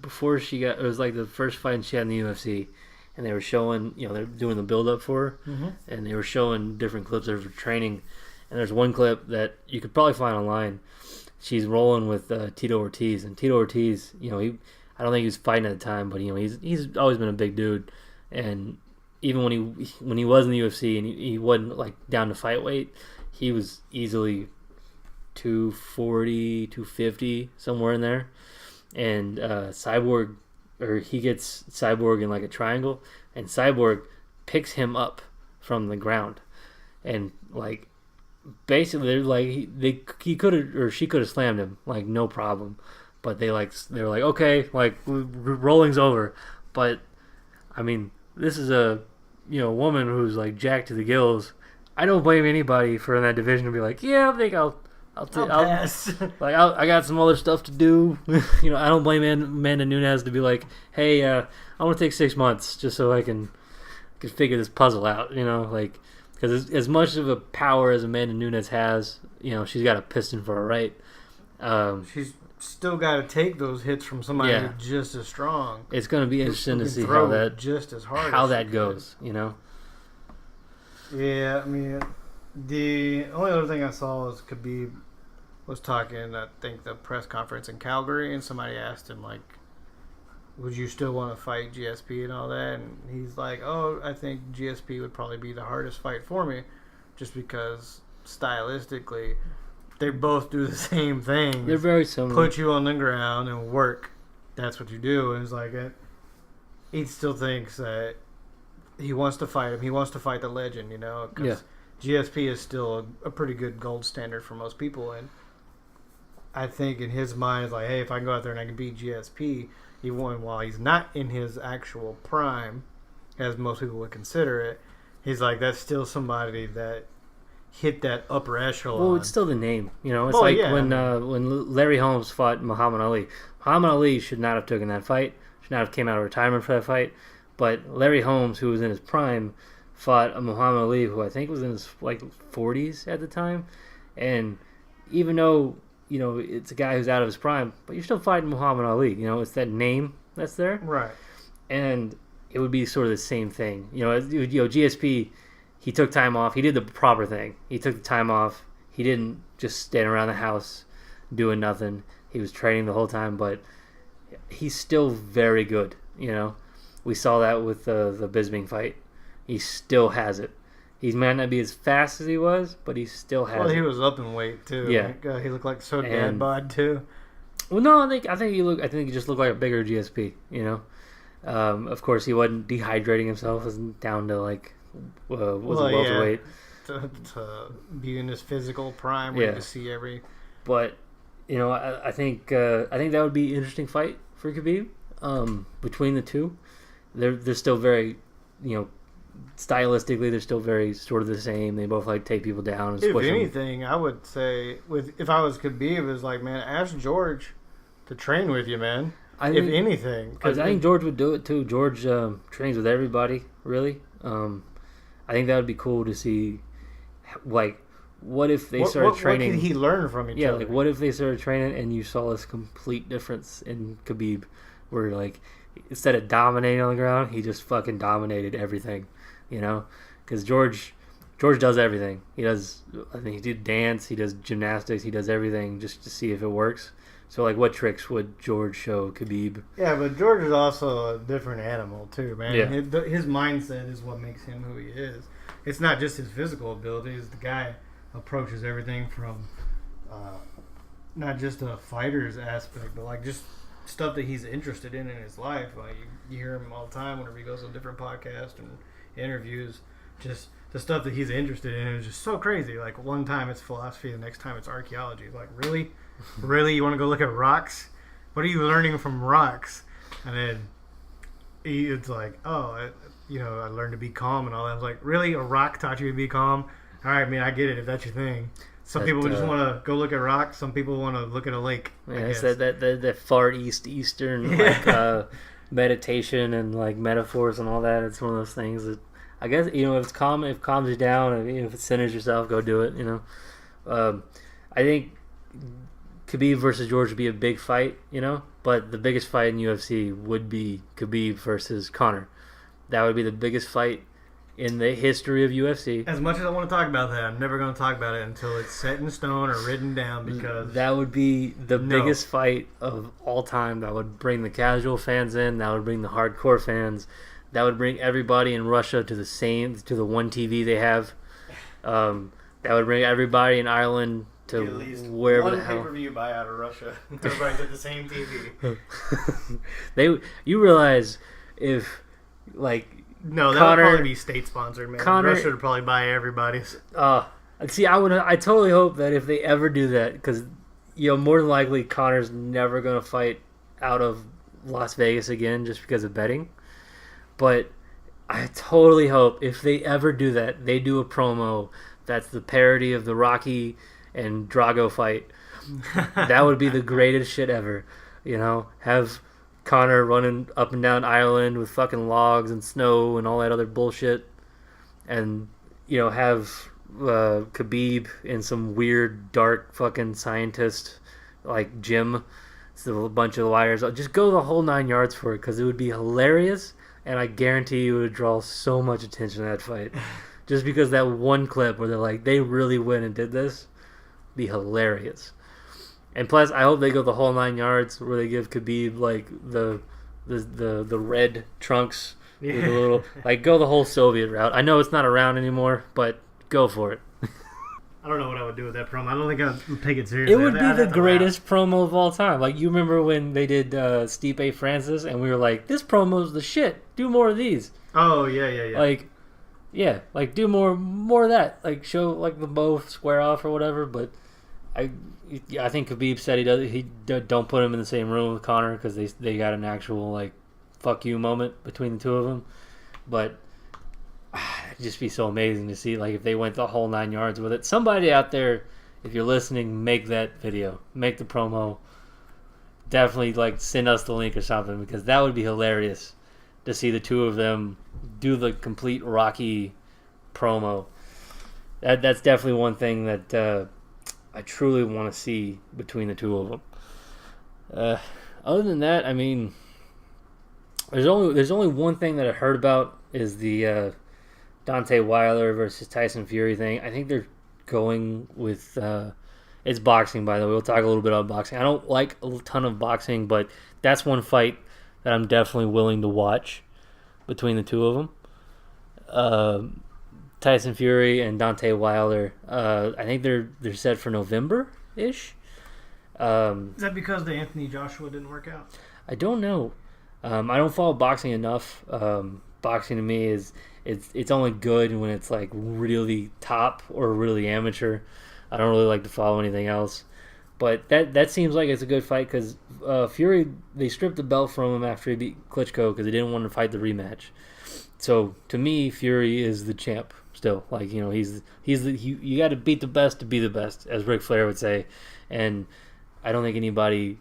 before she got, it was like the first fight she had in the UFC, and they were showing, they're doing the build up for her, and they were showing different clips of her training, and there's one clip that you could probably find online. She's rolling with Tito Ortiz, and Tito Ortiz, I don't think he was fighting at the time, but he's always been a big dude, and even when he was in the UFC and he wasn't like down to fight weight, he was easily 240, 250, somewhere in there. And he gets Cyborg in like a triangle, and Cyborg picks him up from the ground, and like basically they're like he could have, or she could have slammed him like no problem, but they were like, okay, like rolling's over. But I mean, this is a woman who's like jacked to the gills. I don't blame anybody for in that division to be like, yeah, I think I'll pass. Like I got some other stuff to do. I don't blame Amanda Nunes to be like, hey, I want to take 6 months just so I can figure this puzzle out. Like, because as much of a power as Amanda Nunes has, she's got a piston for her right. She's still got to take those hits from somebody who's just as strong. It's going to be interesting to see how that just as hard how that goes. Yeah, I mean, the only other thing I saw was Khabib was talking, I think, the press conference in Calgary, and somebody asked him, like, would you still want to fight GSP and all that? And he's like, oh, I think GSP would probably be the hardest fight for me, just because stylistically they both do the same thing. They're very similar. Put you on the ground and work. That's what you do. And it's like, he still thinks that he wants to fight him. He wants to fight the legend, because GSP is still a pretty good gold standard for most people. And I think in his mind, it's like, hey, if I can go out there and I can beat GSP, even while he's not in his actual prime, as most people would consider it, he's like, that's still somebody that hit that upper echelon. Well, it's still the name. It's when Larry Holmes fought Muhammad Ali. Muhammad Ali should not have taken that fight. Should not have came out of retirement for that fight. But Larry Holmes, who was in his prime, fought a Muhammad Ali who I think was in his 40s at the time. And even though it's a guy who's out of his prime, but you're still fighting Muhammad Ali. It's that name that's there, right? And it would be sort of the same thing. GSP, he took time off. He did the proper thing. He took the time off. He didn't just stand around the house doing nothing. He was training the whole time, but he's still very good. We saw that with the Bisping fight. He still has it. He might not be as fast as he was, but he still has it. Well, he was up in weight too. Yeah, he looked like so dad bod too. Well, no, I think he just looked like a bigger GSP. Of course, he wasn't dehydrating himself. He was down to welterweight. To be in his physical prime, where you can see every. But I think that would be an interesting fight for Khabib. Between the two, they're still very, stylistically they're still very sort of the same. They both like take people down and squish them. If anything, I would say if I was Khabib, it was like, man, ask George to train with you, man. If anything, I think George would do it too. George trains with everybody, really. I think that would be cool to see. Like, what if they started training? What could he learn from each other? Yeah, like what if they started training and you saw this complete difference in Khabib, where like instead of dominating on the ground, he just fucking dominated everything, Because George does everything. He does. I think he did dance. He does gymnastics. He does everything just to see if it works. So, like, what tricks would George show Khabib? Yeah, but George is also a different animal, too, man. Yeah. His mindset is what makes him who he is. It's not just his physical abilities. The guy approaches everything from not just a fighter's aspect, but, like, just stuff that he's interested in his life. Like, you hear him all the time whenever he goes on different podcasts and interviews. Just the stuff that he's interested in is just so crazy. Like, one time it's philosophy, the next time it's archaeology. Like, really? Really? You want to go look at rocks? What are you learning from rocks? And then it's like, I learned to be calm and all that. I was like, really? A rock taught you to be calm? All right, man, I get it if that's your thing. Some people just want to go look at rocks. Some people want to look at a lake. Yeah, it's that far eastern like meditation and like metaphors and all that. It's one of those things that I guess if it calms you down, and if it centers yourself, go do it. I think Khabib versus George would be a big fight, but the biggest fight in UFC would be Khabib versus Conor. That would be the biggest fight in the history of UFC. As much as I want to talk about that, I'm never going to talk about it until it's set in stone or written down, because that would be the biggest fight of all time. That would bring the casual fans in. That would bring the hardcore fans. That would bring everybody in Russia to the one TV they have. That would bring everybody in Ireland to at least wherever one the hell. pay-per-view buyout of Russia. Everybody's at the same TV. You realize if No, that Conor, would probably be state sponsored, man. Russia would probably buy everybody's. See, I totally hope that if they ever do that, because more than likely Conor's never gonna fight out of Las Vegas again just because of betting. But I totally hope if they ever do that, they do a promo that's the parody of the Rocky and Drago fight. That would be the greatest shit ever. Have Conor running up and down Ireland with fucking logs and snow and all that other bullshit, and have Khabib in some weird dark fucking scientist like gym. It's a bunch of wires. Just go the whole 9 yards for it, because it would be hilarious, and I guarantee you it would draw so much attention to that fight. Just because that one clip where they're like, they really went and did this, be hilarious. And plus, I hope they go the whole 9 yards, where they give Khabib like the red trunks with a little, go the whole Soviet route. I know it's not around anymore, but go for it. I don't know what I would do with that promo. I don't think I would take it seriously. It would be the greatest promo of all time. You remember when they did Stipe Francis, and we were like, this promo's the shit. Do more of these. Oh, yeah. Do more of that. Show the bow square off or whatever. But I think Khabib said he don't put him in the same room with Conor, because they got an actual fuck you moment between the two of them. But it'd just be so amazing to see if they went the whole 9 yards with it. Somebody out there, if you're listening, make that video, make the promo. Definitely send us the link or something, because that would be hilarious to see the two of them do the complete Rocky promo. That's definitely one thing that I truly want to see between the two of them. Other than that, I mean, there's only one thing that I heard about, is the Deontay Wilder versus Tyson Fury thing. I think they're going with it's boxing, by the way. We'll talk a little bit about boxing. I don't like a ton of boxing, but that's one fight that I'm definitely willing to watch between the two of them. Tyson Fury and Deontay Wilder. I think they're set for November-ish. Is that because the Anthony Joshua didn't work out? I don't know. I don't follow boxing enough. Boxing to me is it's only good when it's really top or really amateur. I don't really like to follow anything else. But that seems like it's a good fight, because Fury, they stripped the belt from him after he beat Klitschko because they didn't want to fight the rematch. So to me, Fury is the champ still. You got to beat the best to be the best, as Ric Flair would say. And I don't think anybody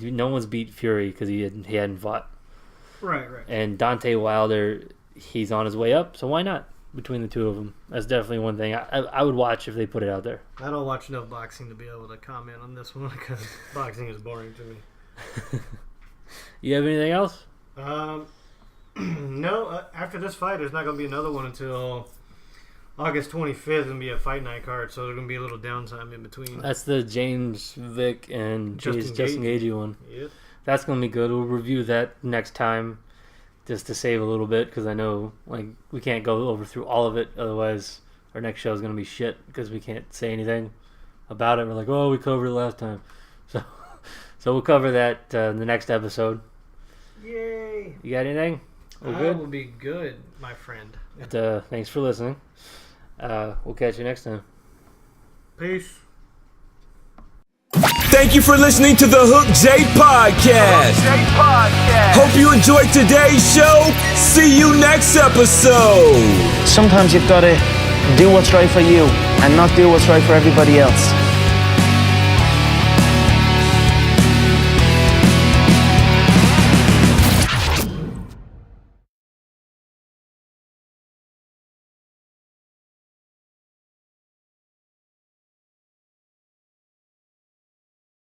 no one's beat Fury because he hadn't fought. Right. And Deontay Wilder, he's on his way up, so why not between the two of them? That's definitely one thing I would watch if they put it out there. I don't watch enough boxing to be able to comment on this one, because boxing is boring to me. You have anything else? No. After this fight, there's not going to be another one until August 25th. It's going to be a fight night card, so there's going to be a little downtime in between. That's the James Vick and Justin Gaethje one. Yep. That's going to be good. We'll review that next time, just to save a little bit, because I know we can't go through all of it. Otherwise, our next show is going to be shit, because we can't say anything about it. We're like, oh, we covered it last time. So we'll cover that in the next episode. Yay! You got anything? We're I good? will be good, my friend. But, thanks for listening. We'll catch you next time. Peace. Thank you for listening to the Hook J Podcast. Hope you enjoyed today's show. See you next episode. Sometimes you've got to do what's right for you and not do what's right for everybody else.